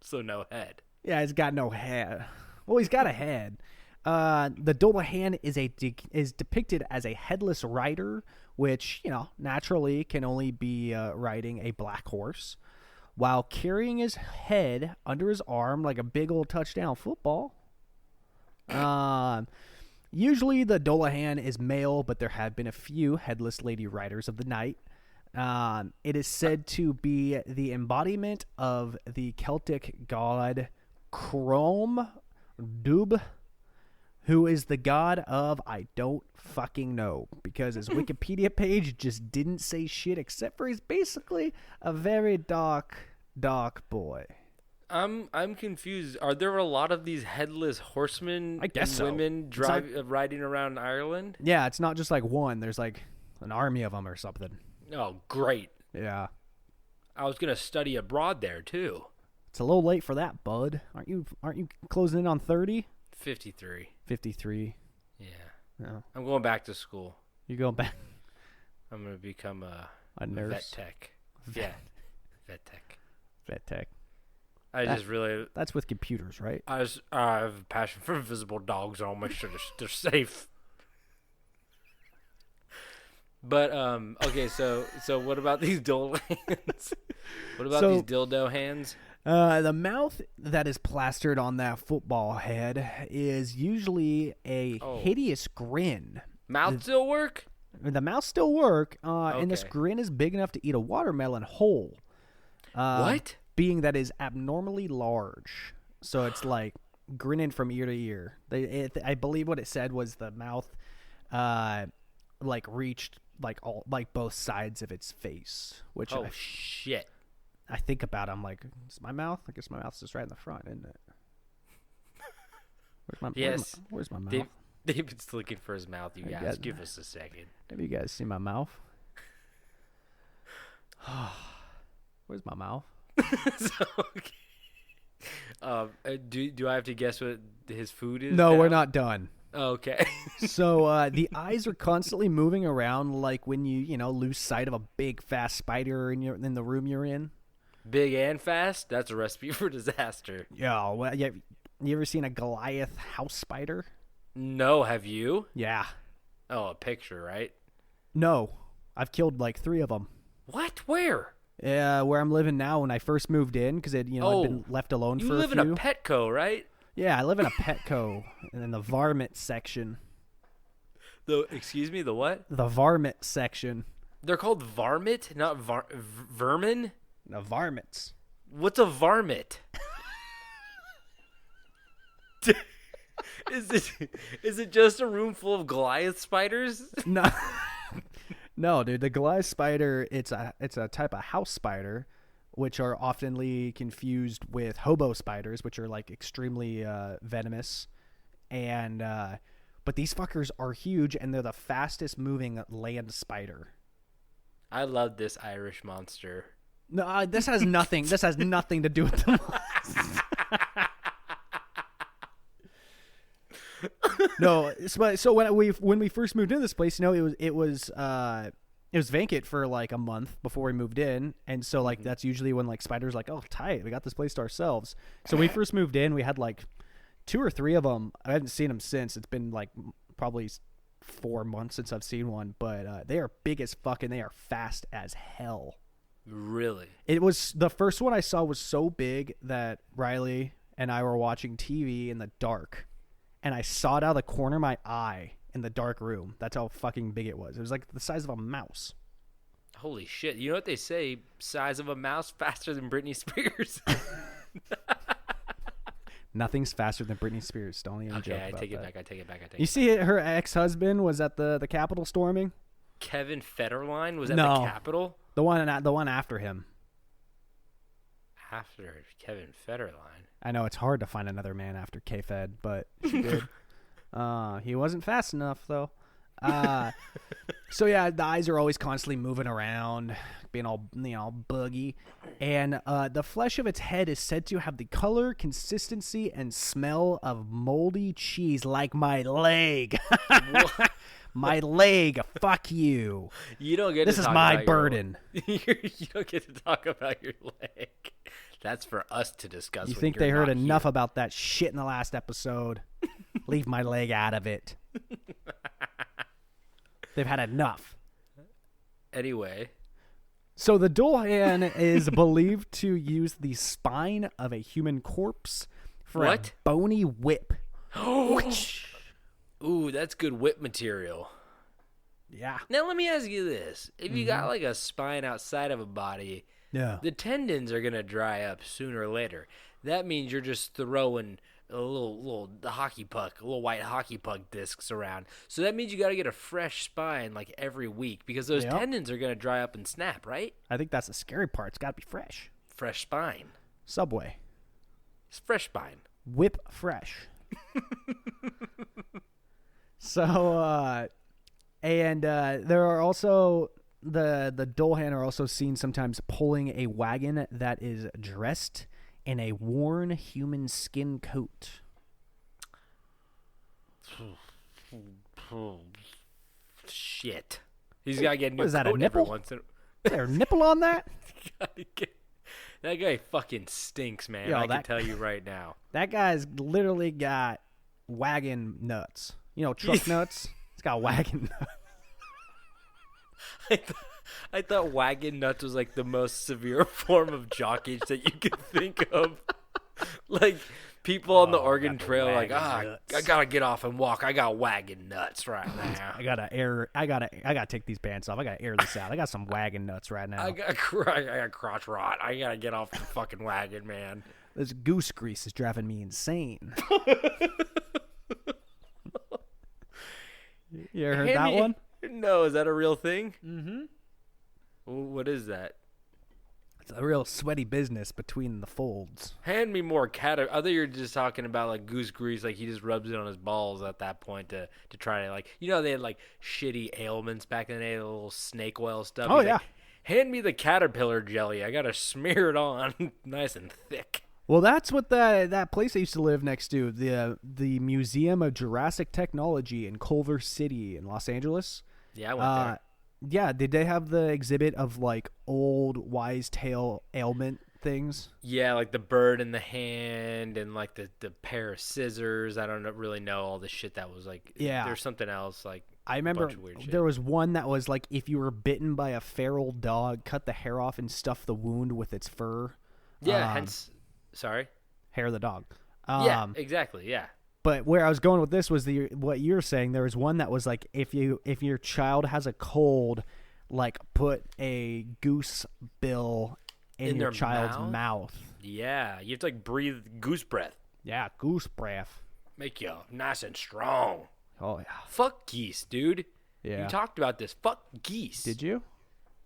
So no head. Yeah, he's got no head. Well, he's got a head. The Dullahan is depicted as a headless rider, which, naturally can only be riding a black horse, while carrying his head under his arm like a big old touchdown football. Usually the Dullahan is male, but there have been a few headless lady riders of the night. It is said to be the embodiment of the Celtic god Crom Dubh, who is the god of I don't fucking know, because his Wikipedia page just didn't say shit except for he's basically a very dark boy. I'm confused. Are there a lot of these headless horsemen I guess and so. women riding around Ireland? Yeah, it's not just like one. There's like an army of them or something. Oh, great. Yeah. I was going to study abroad there, too. It's a little late for that, bud. Aren't you closing in on 30? 53. 53. Yeah. No. I'm going back to school. You going back? I'm going to become a nurse? vet tech. Yeah. Vet tech. Vet tech. That's with computers, right? I have a passion for invisible dogs. I'll make sure they're safe. But okay, so what about these dildo hands? What about these dildo hands? The mouth that is plastered on that football head is usually a hideous grin. Mouth still work? The mouth still work, Okay. and this grin is big enough to eat a watermelon whole. What? Being that is abnormally large, so it's like grinning from ear to ear. I believe what it said was the mouth, like reached like both sides of its face. Which shit! I think about. I'm like, is my mouth? I guess my mouth's just right in the front, isn't it? Where's my mouth? David's looking for his mouth. You guys, give us a second. Have you guys seen my mouth? Where's my mouth? Do I have to guess what his food is? No, now? we're not done. Okay. So the eyes are constantly moving around, like when you lose sight of a big fast spider in the room you're in. Big and fast? That's a recipe for disaster. Yeah. Well, you ever seen a Goliath house spider? No, have you? Yeah. Oh, a picture, right? No, I've killed like 3 of them. What? Where? Where I'm living now. When I first moved in, because I'd been left alone for a few. You live in a Petco, right? Yeah, I live in a Petco, and in the varmint section. Excuse me, the what? The varmint section. They're called varmint, not vermin? The varmints. What's a varmint? Is it just a room full of Goliath spiders? No. No, dude, the Goliath spider, it's a type of house spider, which are oftenly confused with hobo spiders, which are like extremely venomous. And but these fuckers are huge, and they're the fastest moving land spider. I love this Irish monster. No, this has nothing. This has nothing to do with the No, so when we first moved into this place, it was vacant for like a month before we moved in, and so like that's usually when like spiders like, oh tight, we got this place to ourselves. So when we first moved in, we had like 2 or 3 of them. I haven't seen them since. It's been like probably 4 months since I've seen one, but they are big as fuck and they are fast as hell. Really? It was the first one I saw was so big that Riley and I were watching TV in the dark. And I saw it out of the corner of my eye in the dark room. That's how fucking big it was. It was like the size of a mouse. Holy shit. You know what they say? Size of a mouse, faster than Britney Spears. Nothing's faster than Britney Spears. Don't even joke about I take it that. back. I take it back. You see her ex-husband was at the Capitol storming? Kevin Federline was at No. the Capitol? The one after him. After Kevin Federline. I know it's hard to find another man after K-Fed, but she did. He wasn't fast enough, though. So, yeah, the eyes are always constantly moving around, being all, buggy. And the flesh of its head is said to have the color, consistency, and smell of moldy cheese, like my leg. My leg. Fuck you. You don't get. This to is talk my about burden. You don't get to talk about your leg. That's for us to discuss. You when think you're they heard not enough here. about that shit in the last episode? Leave my leg out of it. They've had enough. Anyway. So the Dulhan is believed to use the spine of a human corpse for a bony whip. Ooh, that's good whip material. Yeah. Now let me ask you this: if you got like a spine outside of a body, Yeah. the tendons are gonna dry up sooner or later. That means you're just throwing the hockey puck, a little white hockey puck discs around. So that means you got to get a fresh spine like every week because those tendons are going to dry up and snap, right? I think that's the scary part. It's got to be fresh. Fresh spine. Subway. It's fresh spine. Whip fresh. So, there are also the Dolhan are also seen sometimes pulling a wagon that is dressed in a worn human skin coat. Shit. He's got to get a new Is that a coat nipple? every once in Is there a nipple on that? That guy fucking stinks, man. Yo, I can tell you right now. That guy's literally got wagon nuts. You know, truck nuts? It's got wagon nuts. I thought wagon nuts was like the most severe form of jockage that you could think of. Like people on the Oregon Trail, like, nuts. I gotta get off and walk. I got wagon nuts right now. I gotta take these pants off. I gotta air this out. I got some wagon nuts right now. I got crotch rot. I gotta get off the fucking wagon, man. This goose grease is driving me insane. You ever heard that one? No, is that a real thing? Mm-hmm. What is that? It's a real sweaty business between the folds. Hand me more cat. I thought you were just talking about like goose grease, like he just rubs it on his balls at that point to try to like, you know, they had like shitty ailments back in the day, the little snake oil stuff. Oh, He's yeah. like, hand me the caterpillar jelly. I gotta smear it on nice and thick. Well, that's what that place I used to live next to, the Museum of Jurassic Technology in Culver City in Los Angeles. Yeah, I went there. Yeah, did they have the exhibit of like old wise tail ailment things? Yeah, like the bird in the hand and like the pair of scissors. I don't really know all the shit that was like. Yeah. There's something else like. I remember bunch of weird shit. there was one that was like if you were bitten by a feral dog, cut the hair off and stuff the wound with its fur. Yeah, hence. Sorry. Hair of the dog. Yeah, exactly. Yeah. But where I was going with this was what you're saying. There was one that was like if your child has a cold, like put a goose bill in your their child's mouth. Yeah, you have to like breathe goose breath. Yeah, goose breath. Make you nice and strong. Oh yeah. Fuck geese, dude. Yeah. You talked about this. Fuck geese. Did you?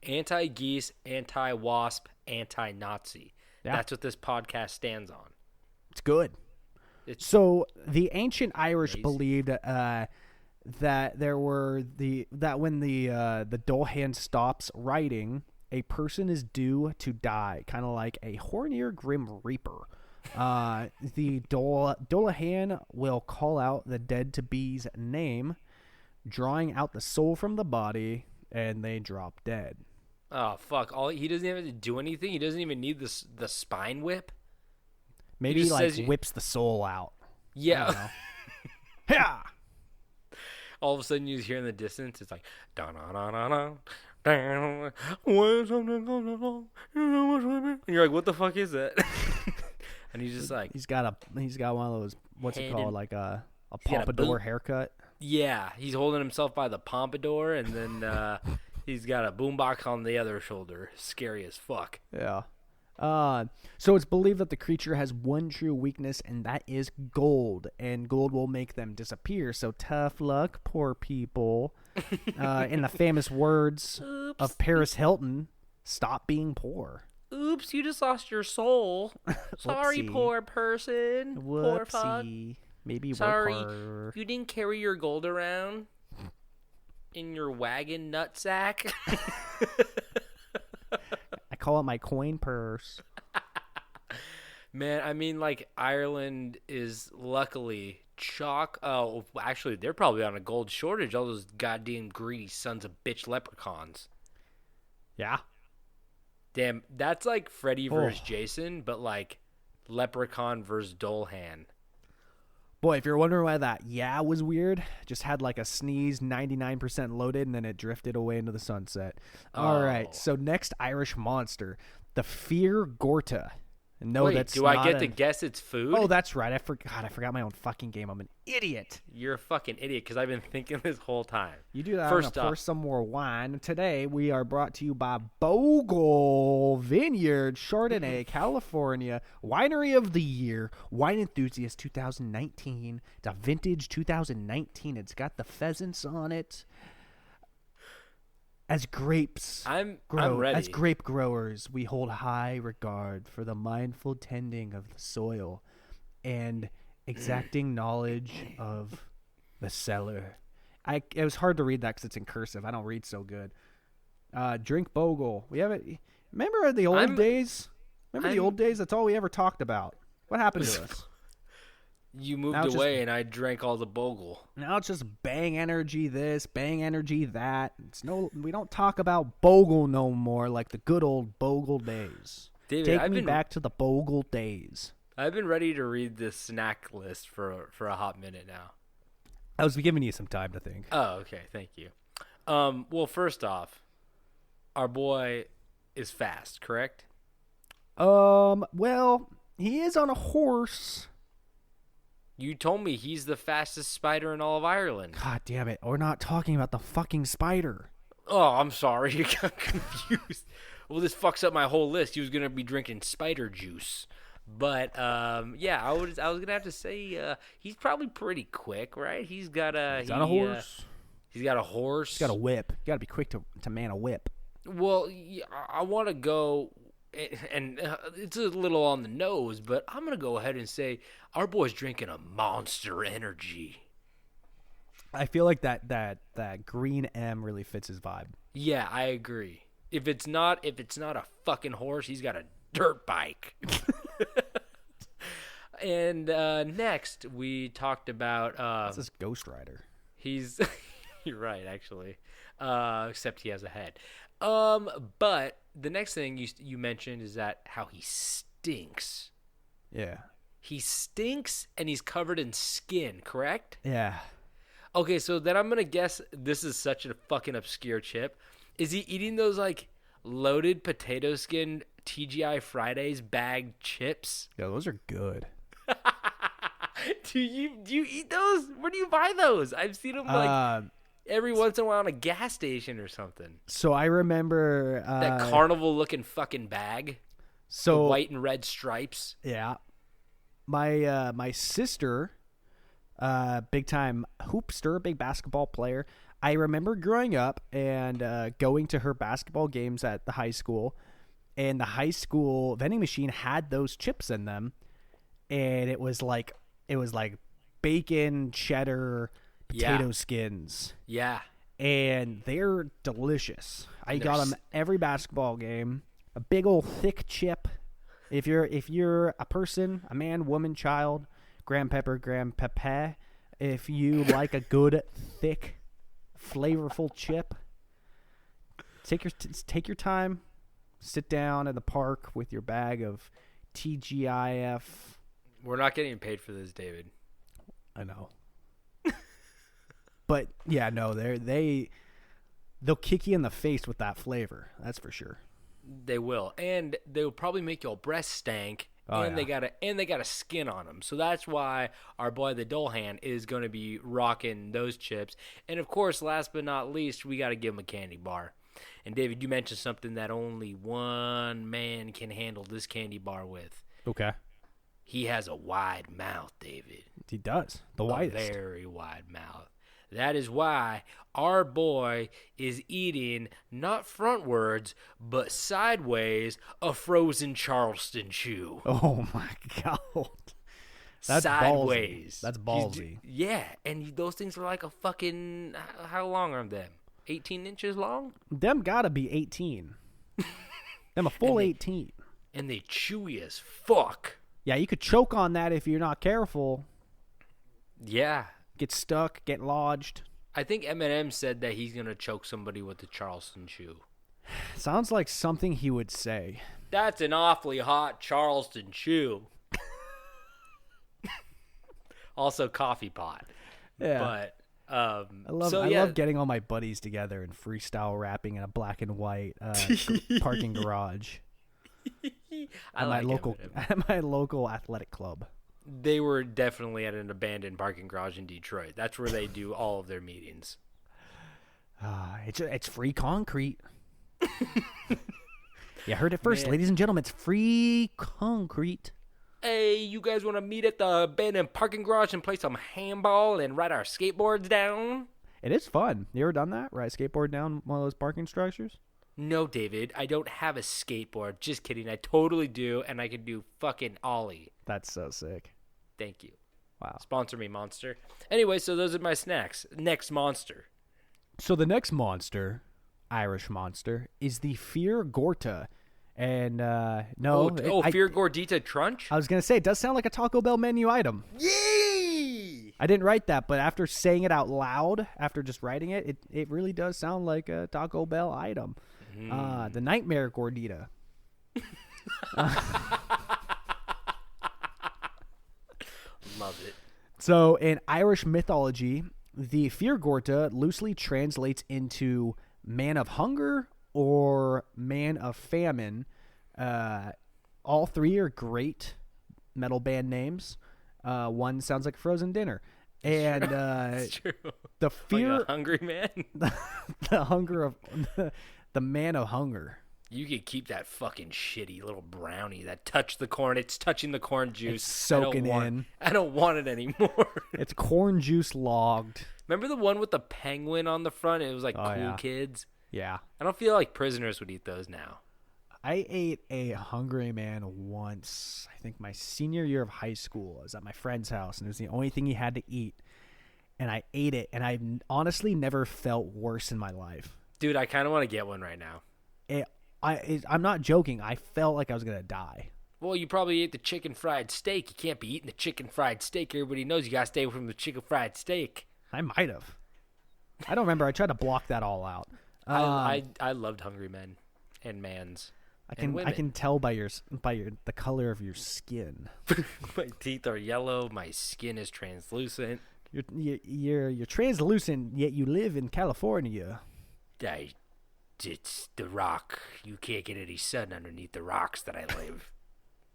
Anti-geese, anti-wasp, anti-Nazi. Yeah. That's what this podcast stands on. It's good. So the ancient Irish believed that when the Dolhan stops writing, a person is due to die, kind of like a hornier Grim Reaper. The Dolahan will call out the dead to be's name, drawing out the soul from the body, and they drop dead. Oh fuck! He doesn't even have to do anything. He doesn't even need the spine whip. Maybe he like whips the soul out. Yeah. Yeah. All of a sudden, you hear in the distance, it's like da na na na na. When something goes wrong, and you're like, what the fuck is that? And he's just like, he's got one of those, what's it called, like a got a pompadour haircut. Yeah, he's holding himself by the pompadour, and then he's got a boombox on the other shoulder. Scary as fuck. Yeah. So it's believed that the creature has one true weakness, and that is gold, and gold will make them disappear. So tough luck, poor people. In the famous words of Paris Hilton, stop being poor. Oops, you just lost your soul. Sorry, Whoopsie. poor person. Poor fuck. Whoopsie. Maybe Sorry, work harder. you didn't carry your gold around in your wagon nutsack. I call it my coin purse. Man, I mean, like, Ireland is luckily chock. Oh, actually, they're probably on a gold shortage. All those goddamn greedy sons of bitch leprechauns. Yeah. Damn, that's like Freddy versus Jason, but like Leprechaun versus Dolhan. Boy, if you're wondering why that was weird, just had like a sneeze, 99% loaded, and then it drifted away into the sunset. All right, so next Irish monster, the Fear Gorta. No, Wait, that's do I not get to guess it's food? Oh, that's right. I forgot my own fucking game. I'm an idiot. You're a fucking idiot because I've been thinking this whole time. You do that. First I'm gonna pour off, some more wine. Today we are brought to you by Bogle Vineyard, Chardonnay, California, Winery of the Year, Wine Enthusiast 2019. It's a vintage 2019. It's got the pheasants on it. As grapes, I'm ready. As grape growers, we hold high regard for the mindful tending of the soil and exacting knowledge of the cellar. It was hard to read that because it's in cursive. I don't read so good. Drink Bogle. We haven't. Remember the old days? The old days? That's all we ever talked about. What happened to us? You moved away and I drank all the Bogle. Now it's just bang energy this, bang energy that. We don't talk about Bogle no more like the good old Bogle days. David, Take me back to the Bogle days. I've been ready to read this snack list for a hot minute now. I was giving you some time to think. Oh, okay. Thank you. Well, first off, our boy is fast, correct? Well, he is on a horse. You told me he's the fastest spider in all of Ireland. God damn it. We're not talking about the fucking spider. Oh, I'm sorry. You got confused. Well, this fucks up my whole list. He was going to be drinking spider juice. But, yeah, I was going to have to say he's probably pretty quick, right? He's got a... He's on a horse. He's got a horse. He's got a whip. You got to be quick to man a whip. Well, I want to go... And it's a little on the nose, but I'm going to go ahead and say our boy's drinking a Monster Energy. I feel like that green M really fits his vibe. Yeah, I agree. If it's not a fucking horse, he's got a dirt bike. And next we talked about this is Ghost Rider. He's you're right, actually. Except he has a head. But the next thing you mentioned is that how he stinks. Yeah. He stinks and he's covered in skin, correct? Yeah. Okay, so then I'm gonna guess this is such a fucking obscure chip. Is he eating those like loaded potato skin TGI Fridays bagged chips? Yeah, those are good. Do you eat those? Where do you buy those? I've seen them like every once in a while in a gas station or something. So I remember that carnival looking fucking bag. So the white and red stripes. Yeah. My sister, big time hoopster, big basketball player. I remember growing up and going to her basketball games at the high school, and the high school vending machine had those chips in them, and it was like bacon, cheddar, potato skins. Yeah. And they're delicious. I got them every basketball game. A big old thick chip. If you're a person, a man, woman, child, grandpapa, if you like a good, thick, flavorful chip, take your time. Sit down at the park with your bag of TGIF. We're not getting paid for this, David. I know. But yeah, no, they'll kick you in the face with that flavor. That's for sure. They will, and they'll probably make your breast stank. And they got a skin on them, so that's why our boy the Dolhan is going to be rocking those chips. And of course, last but not least, we got to give him a candy bar. And David, you mentioned something that only one man can handle this candy bar with. Okay. He has a wide mouth, David. He does. The widest. A very wide mouth. That is why our boy is eating, not frontwards, but sideways, a frozen Charleston Chew. Oh, my God. That's sideways. Ballsy. That's ballsy. Yeah, and those things are like a fucking... How long are them? 18 inches long? Them gotta be 18. Them a full 18. And they chewy as fuck. Yeah, you could choke on that if you're not careful. Yeah. Get stuck, get lodged. I think Eminem said that he's going to choke somebody with the Charleston Chew. Sounds like something he would say. That's an awfully hot Charleston Chew. Also coffee pot. Yeah. But I love getting all my buddies together and freestyle rapping in a black and white parking garage. I at like my local athletic club. They were definitely at an abandoned parking garage in Detroit. That's where they do all of their meetings. It's free concrete. You heard it first, ladies and gentlemen. It's free concrete. Hey, you guys want to meet at the abandoned parking garage and play some handball and ride our skateboards down? It is fun. You ever done that? Ride a skateboard down one of those parking structures? No, David. I don't have a skateboard. Just kidding. I totally do, and I can do fucking ollie. That's so sick. Thank you. Wow. Sponsor me, Monster. Anyway, so those are my snacks. Next monster. So the next monster, Irish monster, is the Fear Gorta. And Fear Gordita Crunch? I was going to say, it does sound like a Taco Bell menu item. Yay! I didn't write that, but after saying it out loud, after just writing it, it really does sound like a Taco Bell item. The Nightmare Gordita. Love it. So in Irish mythology, the Fear Gorta loosely translates into man of hunger or man of famine. All three are great metal band names. One sounds like Frozen Dinner. And It's true. the fear, Like a hungry man. the hunger of the man of hunger. You could keep that fucking shitty little brownie that touched the corn. It's touching the corn juice. It's soaking in. I don't want it anymore. It's corn juice logged. Remember the one with the penguin on the front? It was like Cool yeah. Kids. Yeah. I don't feel like prisoners would eat those now. I ate a Hungry Man once, I think my senior year of high school. I was at my friend's house, and it was the only thing he had to eat. And I ate it, and I honestly never felt worse in my life. Dude, I kind of want to get one right now. I'm not joking. I felt like I was going to die. Well, you probably ate the chicken fried steak. You can't be eating the chicken fried steak. Everybody knows you got to stay away from the chicken fried steak. I might have. I don't remember. I tried to block that all out. I loved Hungry Men and Mans. I and can tell by the color of your skin. My teeth are yellow. My skin is translucent. You're translucent, yet you live in California. It's the rock. You can't get any sun underneath the rocks that I live.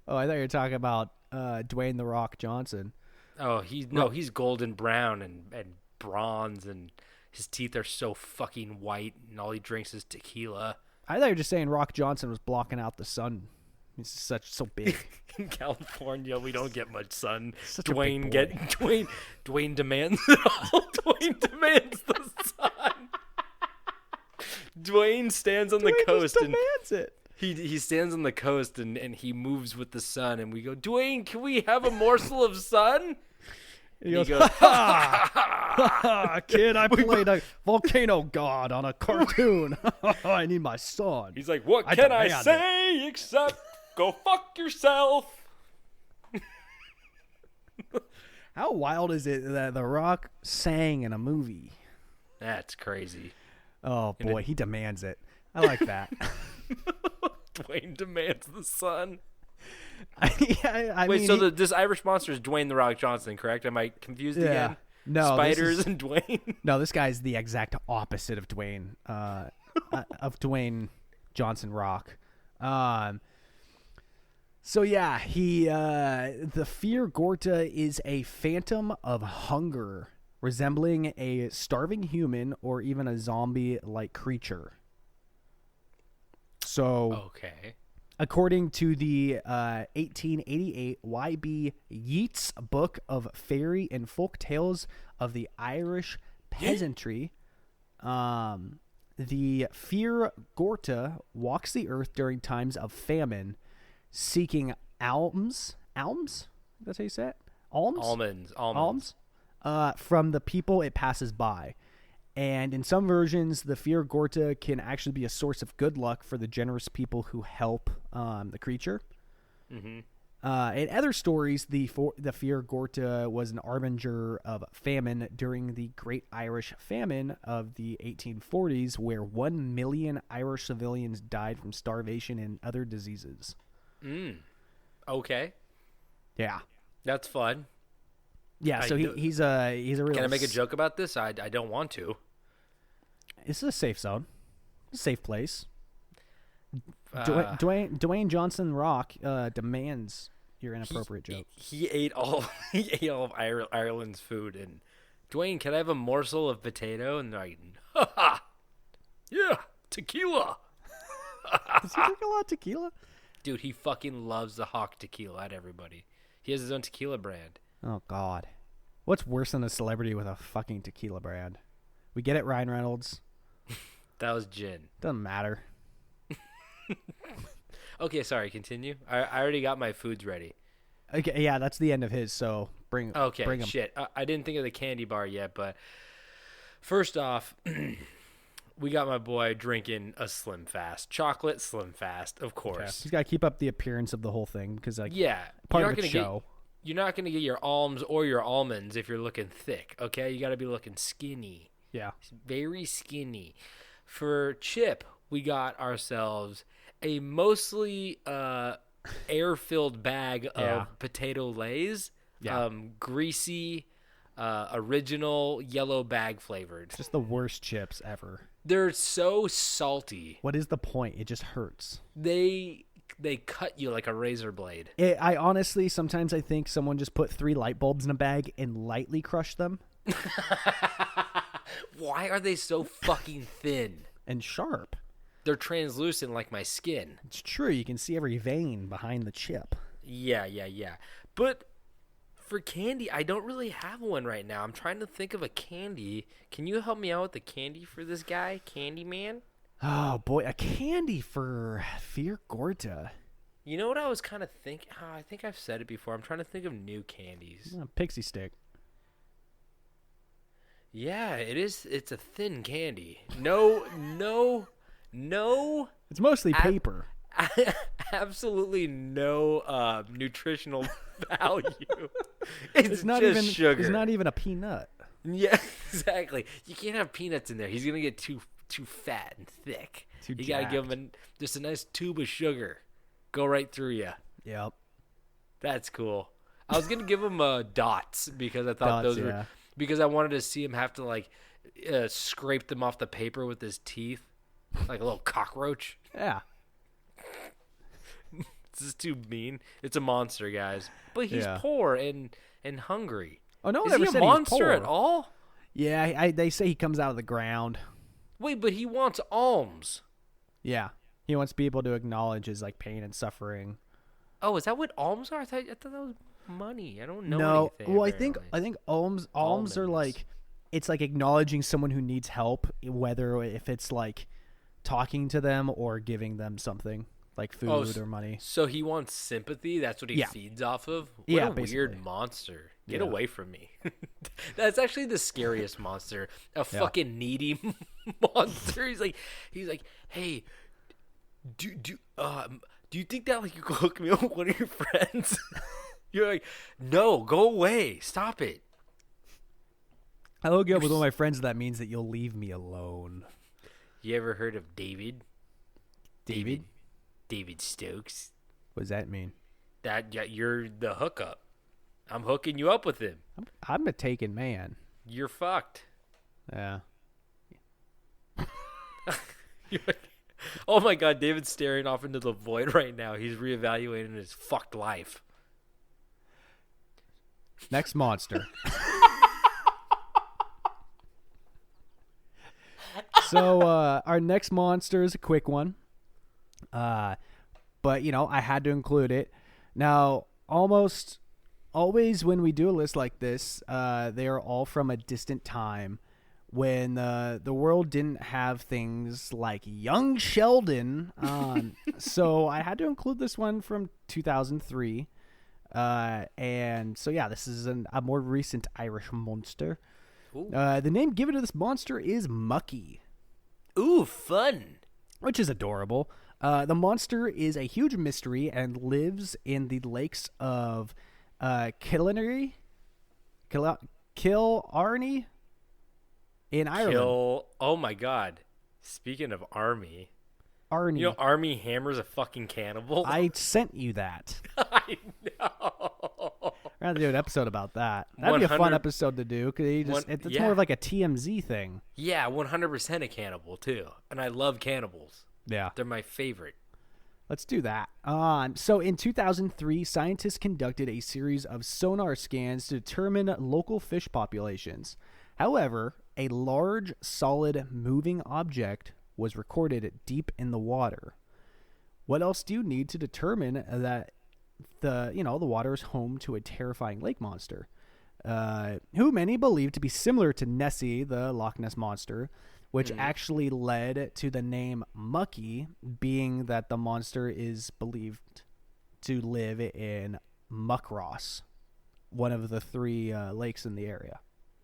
Oh, I thought you were talking about Dwayne the Rock Johnson. Oh, he's golden brown and bronze, and his teeth are so fucking white, and all he drinks is tequila. I thought you were just saying Rock Johnson was blocking out the sun. He's so big. In California, we don't get much sun. Such a big boy. Dwayne demands it all. Dwayne demands the sun. Dwayne stands on the coast just and demands it. he stands on the coast and he moves with the sun, and we go, Dwayne, can we have a morsel of sun? He goes, kid, I played a volcano god on a cartoon. I need my son. He's like, what can I say except go fuck yourself? How wild is it that The Rock sang in a movie? That's crazy. Oh, boy, he demands it. I like that. Dwayne demands the sun. I Wait, mean, so this Irish monster is Dwayne the Rock Johnson, correct? Am I confused again? No, Spiders and Dwayne. No, this guy's the exact opposite of Dwayne, Dwayne Johnson Rock. So yeah, the Fear Gorta is a phantom of hunger, resembling a starving human or even a zombie-like creature. So Okay. According to the 1888 Y.B. Yeats Book of Fairy and Folk Tales of the Irish Peasantry, the Fear Gorta walks the earth during times of famine, seeking alms. Alms? That's how you say it? Alms? Almonds. From the people it passes by. And in some versions, the Fear Gorta can actually be a source of good luck for the generous people who help the creature. Mm-hmm. In other stories, the Fear Gorta was an harbinger of famine during the Great Irish Famine of the 1840s, where 1 million Irish civilians died from starvation and other diseases. Okay. Yeah. That's fun. Yeah, so he's a real... Can I make a joke about this? I don't want to. This is a safe zone. A safe place. Dwayne Johnson Rock demands your inappropriate joke. He ate all of Ireland's food. And Dwayne, can I have a morsel of potato? And they're like, ha ha, yeah, tequila. Does he drink a lot of tequila? Dude, he fucking loves the Hawk tequila at everybody. He has his own tequila brand. Oh God, what's worse than a celebrity with a fucking tequila brand? We get it, Ryan Reynolds. That was gin. Doesn't matter. Okay, sorry, continue. I already got my foods ready. Okay, yeah, that's the end of his. So bring. Okay, bring 'em. shit. I didn't think of the candy bar yet, but first off, we got my boy drinking a Slim Fast. Chocolate Slim Fast, of course. He's got to keep up the appearance of the whole thing because, like, Yeah. part you're of not the gonna show. You're not going to get your alms or your almonds if you're looking thick, okay? You got to be looking skinny. Yeah. Very skinny. For Chip, we got ourselves a mostly air-filled bag Yeah. of potato lays. Yeah. Greasy, original, yellow bag flavored. Just the worst chips ever. They're so salty. What is the point? It just hurts. They cut you like a razor blade. I honestly, sometimes I think someone just put 3 light bulbs in a bag and lightly crushed them Why are they so fucking thin? and sharp. They're translucent like my skin. It's true. You can see every vein behind the chip. Yeah. But for candy, I don't really have one right now. I'm trying to think of a candy. Can you help me out with the candy for this guy, Candy Man? Oh, boy. A candy for Fear Gorta. You know what I was kind of thinking? I think I've said it before. I'm trying to think of new candies. Pixie stick. Yeah, it is. It's a thin candy. No. It's mostly paper. Absolutely no nutritional value. It's not just even sugar. It's not even a peanut. Yeah, exactly. You can't have peanuts in there. He's gonna get too fat and thick. Too You gotta give jacked. him just a nice tube of sugar. Go right through you. Yep. That's cool. I was gonna give him dots because I thought Dots, those were yeah. because I wanted to see him have to like scrape them off the paper with his teeth, like a little cockroach. Yeah. This is too mean. It's a monster, guys. But he's Yeah. poor and hungry. Oh, no one Is ever he a said he's monster poor. at all? Yeah, they say he comes out of the ground. Wait, but he wants alms. Yeah. He wants people to acknowledge his like pain and suffering. Oh, is that what alms are? I thought that was money. I don't know No. anything. Well, I apparently. think alms are Almonds. like it's like acknowledging someone who needs help, whether if it's like talking to them or giving them something like food or money. So he wants sympathy. That's what he Yeah. feeds off of. What Yeah, a basically. weird monster. Get Yeah. away from me. That's actually the scariest monster. A fucking needy monster. He's like, hey, do you think that like you could hook me up with one of your friends? You're like, no, go away. Stop it. I hook you up with one of my friends. That means that you'll leave me alone. You ever heard of David? David? David Stokes. What does that mean? You're the hookup. I'm hooking you up with him. I'm a taken man. You're fucked. Yeah. You're like, oh my god, David's staring off into the void right now. He's reevaluating his fucked life. Next monster. So our next monster is a quick one. But you know, I had to include it. Now, almost always when we do a list like this, they are all from a distant time when the world didn't have things like Young Sheldon. So I had to include this one from 2003. And so yeah, this is a more recent Irish monster. The name given to this monster is Mucky. Ooh, fun. Which is adorable. The monster is a huge mystery and lives in the lakes of Killarney in Ireland. Oh my god. Speaking of Army. Arnie. You know Army Hammer's a fucking cannibal? I sent you that. I know. We're going to do an episode about that. That'd be a fun 100 episode to do. Cause it's yeah. more of like a TMZ thing. Yeah, 100% a cannibal too. And I love cannibals. Yeah. They're my favorite. Let's do that. So in 2003, scientists conducted a series of sonar scans to determine local fish populations. However, a large, solid, moving object was recorded deep in the water. What else do you need to determine that the water is home to a terrifying lake monster, who many believe to be similar to Nessie, the Loch Ness monster, which actually led to the name Mucky, being that the monster is believed to live in Muckross, one of the 3 lakes in the area.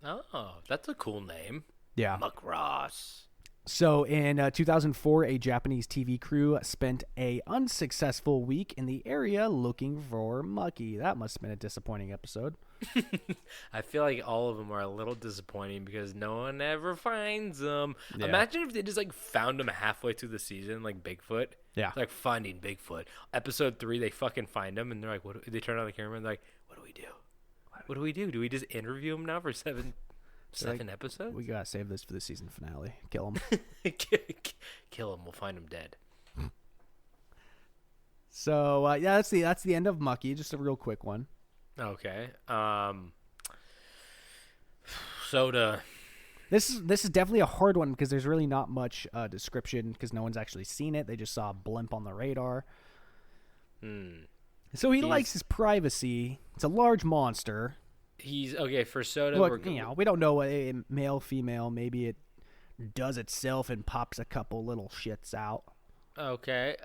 Oh, that's a cool name. Yeah. Muckross. So in 2004, a Japanese TV crew spent a unsuccessful week in the area looking for Mucky. That must have been a disappointing episode. I feel like all of them are a little disappointing because no one ever finds them. Yeah. Imagine if they just like found them halfway through the season, like Bigfoot. Yeah. Like Finding Bigfoot. Episode 3, they fucking find him and they're like, they turn on the camera and they're like, what do we do? What do we do? Do we just interview him now for seven episodes? We gotta save this for the season finale. Kill him. Kill him. We'll find him dead. So yeah, that's the end of Mucky. Just a real quick one. Okay. Soda. This is definitely a hard one because there's really not much description because no one's actually seen it. They just saw a blimp on the radar. So he likes his privacy. It's a large monster. He's okay for Soda. Look, we don't know a male, female. Maybe it does itself and pops a couple little shits out. Okay.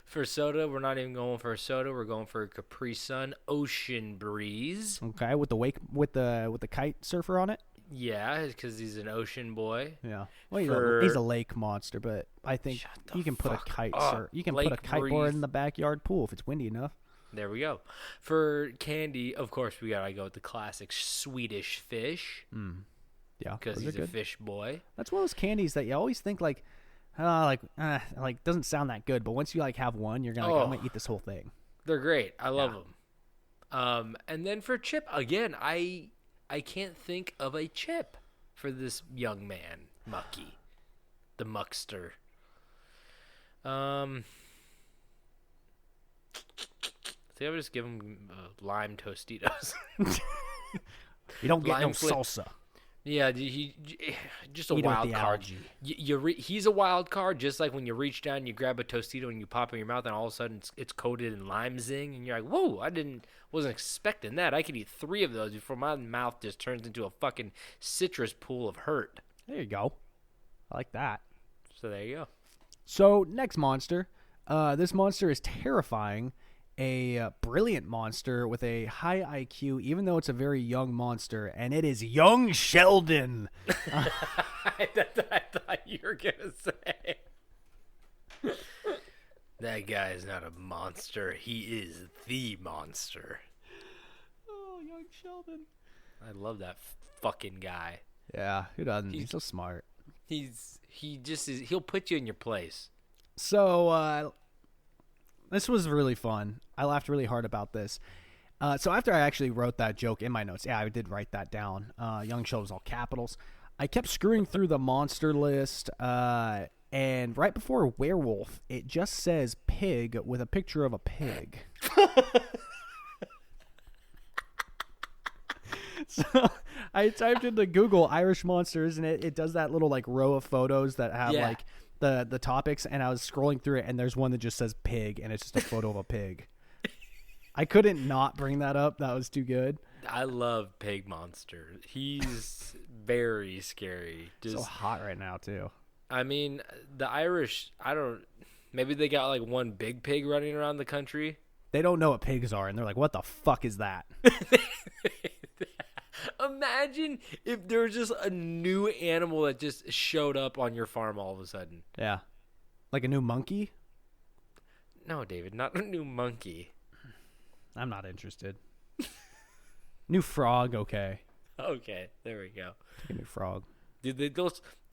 For Soda, we're not even going for a soda. We're going for a Capri Sun Ocean Breeze. Okay, with the kite surfer on it. Yeah, because he's an ocean boy. Yeah. Well, he's a lake monster, but I think you can put a kite. You can put a kiteboard in the backyard pool if it's windy enough. There we go. For candy, of course, we gotta go with the classic Swedish fish. Yeah, because he's a fish boy. That's one of those candies that you always think like doesn't sound that good, but once you like have one, you're gonna I'm gonna eat this whole thing. They're great. I love them. And then for chip again, I can't think of a chip for this young man, Mucky, the Muckster. I would just give him lime Tostitos. You don't get no salsa. Yeah, he just a wild card. He's a wild card, just like when you reach down, you grab a Tostito and you pop it in your mouth, and all of a sudden it's coated in lime zing, and you're like, "Whoa! Wasn't expecting that. I could eat 3 of those before my mouth just turns into a fucking citrus pool of hurt." There you go. I like that. So there you go. So next monster. This monster is terrifying. A brilliant monster with a high IQ, even though it's a very young monster, and it is young Sheldon. I thought you were gonna say that guy is not a monster. He is the monster. Oh, young Sheldon. I love that fucking guy. Yeah, who doesn't? He's so smart. He'll put you in your place. So this was really fun. I laughed really hard about this. So after I actually wrote that joke in my notes, I did write that down. Young Sheldon was all capitals. I kept screwing through the monster list, and right before werewolf, it just says pig with a picture of a pig. So I typed into Google Irish monsters, and it does that little like row of photos that have like the topics, and I was scrolling through it, and there's one that just says pig, and it's just a photo of a pig. I couldn't not bring that up. That was too good. I love Pig Monster. He's very scary. Just so hot right now too. I mean, the Irish, maybe they got like one big pig running around the country. They don't know what pigs are, and they're like, what the fuck is that? Imagine if there was just a new animal that just showed up on your farm all of a sudden. Yeah. Like a new monkey? No, David, not a new monkey. I'm not interested. New frog, okay. Okay, there we go. Take a new frog. Dude,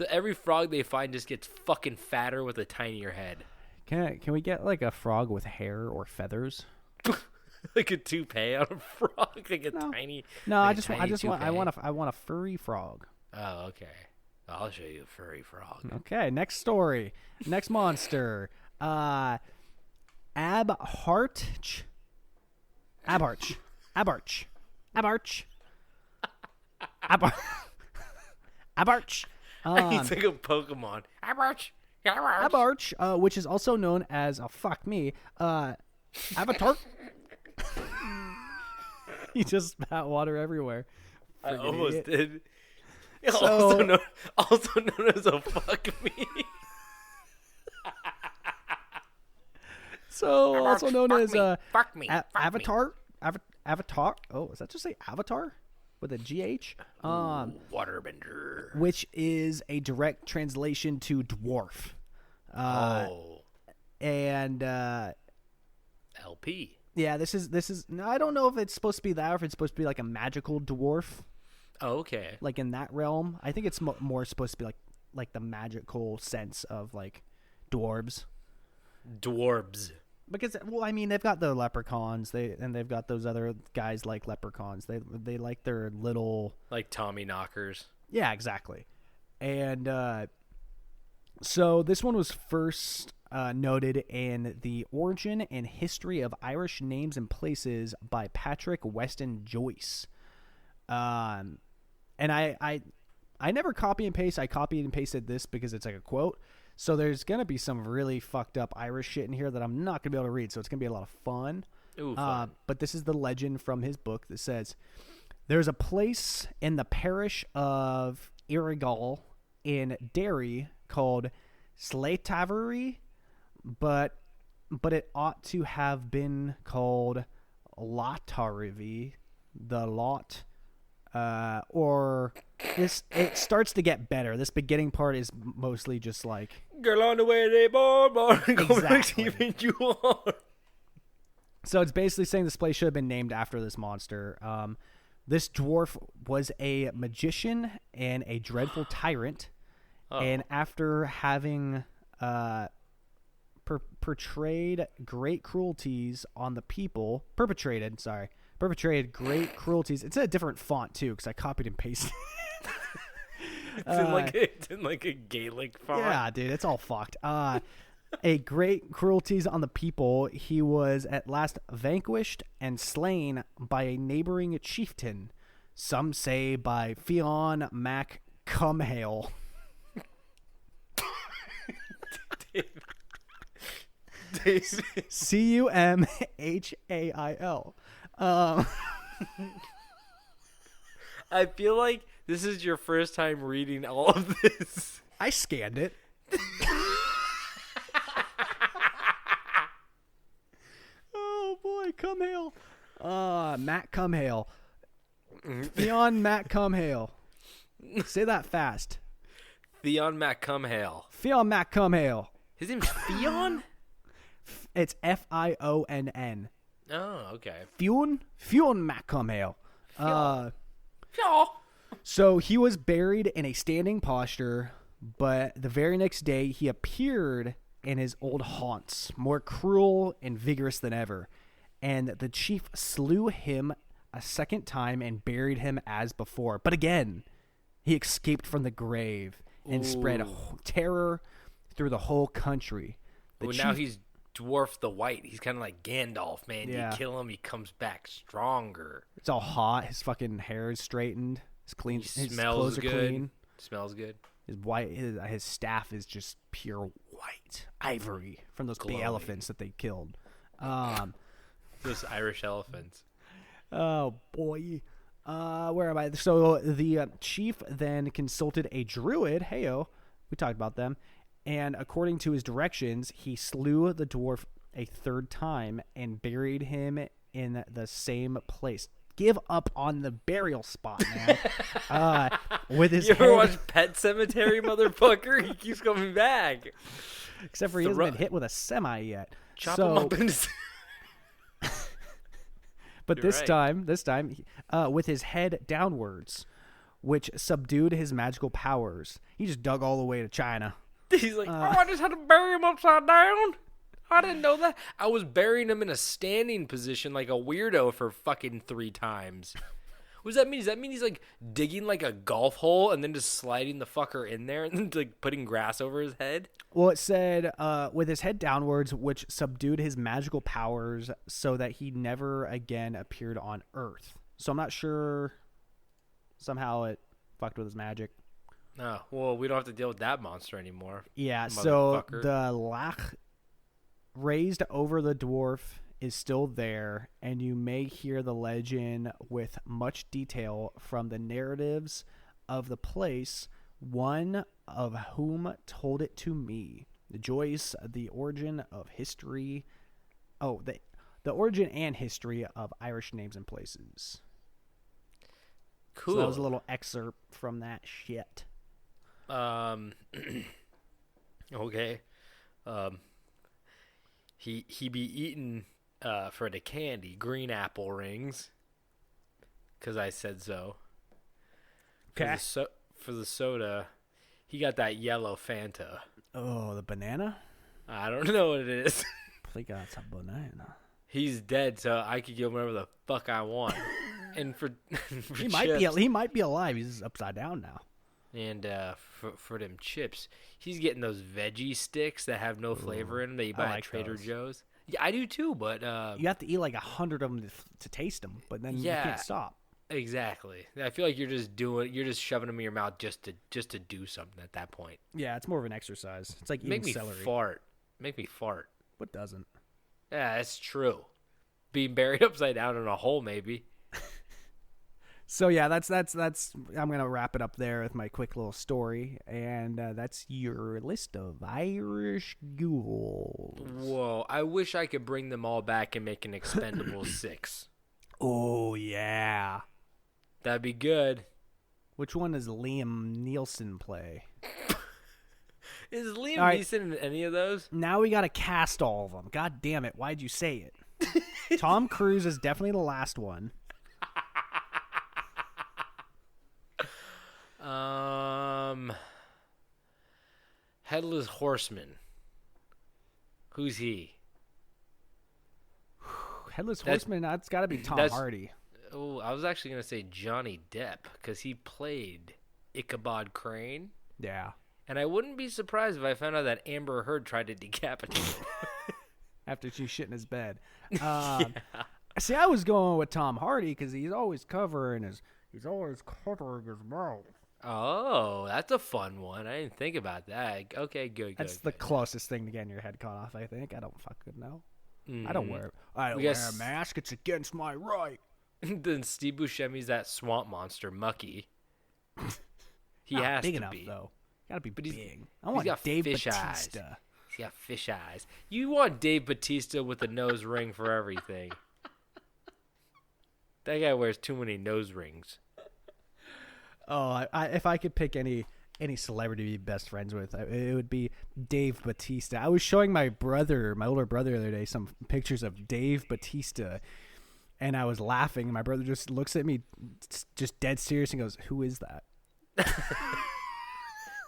every frog they find just gets fucking fatter with a tinier head. Can we get like a frog with hair or feathers? Like a toupee on a frog, like a tiny. No, like I want a furry frog. Oh, okay. I'll show you a furry frog. Okay, next story. Next monster. Abarch. Abarch. Abarch. Abarch. Abarch. Abarch. He's like a Pokemon. Abarch. Abarch, which is also known as, fuck me, Avatar. You just spat water everywhere. I Friggin' almost idiot. did. So- Also known as a fuck me. So, also known Fuck as me. Fuck me. Fuck me. Avatar. Avatar. Oh, is that just say Avatar with a GH? Waterbender. Which is a direct translation to dwarf. And LP. yeah, this is. No, I don't know if it's supposed to be that or if it's supposed to be like a magical dwarf, Oh, okay. like in that realm. I think it's more supposed to be like the magical sense of like dwarves. Dwarves. Because, well, I mean, they've got the leprechauns. They've got those other guys like leprechauns. They like their little. Like Tommy Knockers. Yeah, exactly. And so this one was first noted in The Origin and History of Irish Names and Places by Patrick Weston Joyce. And I never copy and paste. I copied and pasted this because it's like a quote. So there's going to be some really fucked up Irish shit in here that I'm not going to be able to read. So it's going to be a lot of fun. Ooh, fun. But this is the legend from his book that says, there's a place in the parish of Irrigal in Derry called Slaytavery, but it ought to have been called Lotarivi, the lot, or this. It starts to get better. This beginning part is mostly just like Girl on the way they born, Exactly. even you are. So it's basically saying this place should have been named after this monster. This dwarf was a magician and a dreadful tyrant. Oh. And after having perpetrated great cruelties on the people, perpetrated great cruelties. It's in a different font, too, because I copied and pasted. It's in like a Gaelic font. Yeah, dude, it's all fucked. A great cruelties on the people, he was at last vanquished and slain by a neighboring chieftain. Some say by Fionn Mac Cumhale. David. Cumhail. I feel like this is your first time reading all of this. I scanned it. Oh boy, Cumhale. Matt Cumhale. Fionn Matt Cumhale. Say that fast. Theon MacCumhale. Fionn Matt Cumhale. His name's Theon? It's Fionn. Oh, okay. Fionn Matt Cumhale. Yeah. So he was buried in a standing posture, but the very next day he appeared in his old haunts, more cruel and vigorous than ever. And the chief slew him a second time and buried him as before. But again, he escaped from the grave and spread terror through the whole country. Well, now he's Dwarf the White. He's kind of like Gandalf, man. Yeah. You kill him, he comes back stronger. It's all hot. His fucking hair is straightened. His clean. He His smells clothes are good. clean. Smells good. His white. His staff is just pure white ivory from those big Glowing. elephants that they killed. Those Irish elephants. Oh boy. Where am I? So the chief then consulted a druid. Heyo, we talked about them. And according to his directions, he slew the dwarf a third time and buried him in the same place. Give up on the burial spot, man. With his You ever head, watch Pet Cemetery, motherfucker? He keeps coming back. except for he hasn't been hit with a semi yet. Chop him up into... But You're this right. time, with his head downwards, which subdued his magical powers. He just dug all the way to China. He's like, I just had to bury him upside down. I didn't know that. I was burying him in a standing position like a weirdo for fucking 3 times. What does that mean? Does that mean he's like digging like a golf hole and then just sliding the fucker in there and then like putting grass over his head? Well, it said, with his head downwards, which subdued his magical powers so that he never again appeared on Earth. So I'm not sure. Somehow it fucked with his magic. Oh, well, we don't have to deal with that monster anymore. Yeah, so Motherfucker. the lach raised over the dwarf is still there, and you may hear the legend with much detail from the narratives of the place, one of whom told it to me. Joyce, the origin of history. Oh, the origin and history of Irish names and places. Cool. So that was a little excerpt from that shit. Okay. He be eating for the candy green apple rings, 'cause I said so. Okay. For the soda, he got that yellow Fanta. Oh, the banana? I don't know what it is. He got some banana. He's dead, so I could give him whatever the fuck I want. And for He might be alive. He's upside down now. And for them chips, he's getting those veggie sticks that have no flavor in them that you buy like at Trader those. Joe's. Yeah, I do too, but You have to eat like 100 of them to taste them, but then you can't stop. exactly. I feel like you're just shoving them in your mouth just to do something at that point. Yeah, it's more of an exercise. It's like Make eating me celery. fart. Make me fart. What doesn't? Yeah, that's true. Being buried upside down in a hole, maybe. So yeah, that's. I'm gonna wrap it up there with my quick little story, and that's your list of Irish ghouls. Whoa! I wish I could bring them all back and make an Expendable 6. Oh yeah. That'd be good. Which one does Liam Neeson play? Is Liam All right. Neeson in any of those? Now we gotta cast all of them. God damn it! Why'd you say it? Tom Cruise is definitely the last one. Headless Horseman. Who's he? Headless Horseman. That's got to be Tom Hardy. Oh, I was actually gonna say Johnny Depp because he played Ichabod Crane, Yeah. and I wouldn't be surprised if I found out that Amber Heard tried to decapitate him. After she shit in his bed. See, I was going with Tom Hardy because he's always covering his mouth. Oh, that's a fun one. I didn't think about that. Okay, good. That's the closest thing to getting your head cut off, I think. I don't fucking know. I don't wear a mask. It's against my right. Then Steve Buscemi's that swamp monster, Mucky. He Not has big to enough, be. though. Gotta be he's- big. I want got Dave fish Bautista. eyes. He's got fish eyes. You want Dave Bautista with a nose ring for everything. That guy wears too many nose rings. Oh, if I could pick any celebrity to be best friends with, it would be Dave Bautista. I was showing my older brother the other day, some pictures of Dave Bautista, and I was laughing. And my brother just looks at me, just dead serious, and goes, "Who is that?"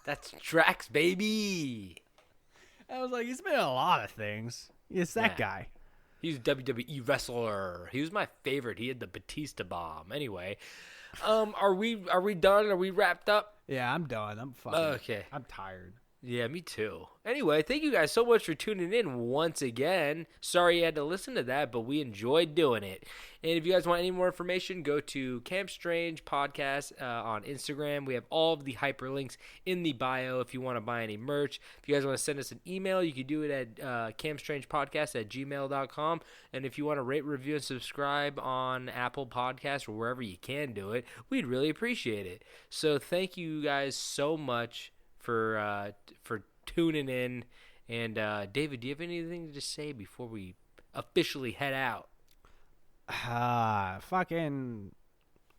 That's Drax, baby. I was like, "He's been in a lot of things. It's that guy." He's a WWE wrestler. He was my favorite. He had the Batista bomb. Anyway, are we done? Are we wrapped up? Yeah, I'm done. I'm fucking. Okay. I'm tired. Yeah, me too. Anyway, thank you guys so much for tuning in once again. Sorry you had to listen to that, but we enjoyed doing it. And if you guys want any more information, go to Camp Strange Podcast on Instagram. We have all of the hyperlinks in the bio if you want to buy any merch. If you guys want to send us an email, you can do it at campstrangepodcast@gmail.com. And if you want to rate, review, and subscribe on Apple Podcasts or wherever you can do it, we'd really appreciate it. So thank you guys so much for tuning in. And David, do you have anything to say before we officially head out? Fucking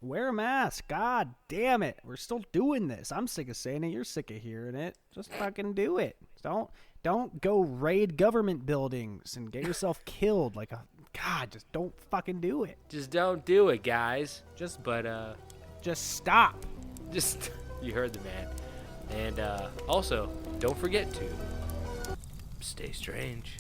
wear a mask. God damn it. We're still doing this. I'm sick of saying it. You're sick of hearing it. Just fucking do it. Don't go raid government buildings and get yourself killed just don't fucking do it. Just don't do it, guys. Just stop. You heard the man. And also, don't forget to stay strange.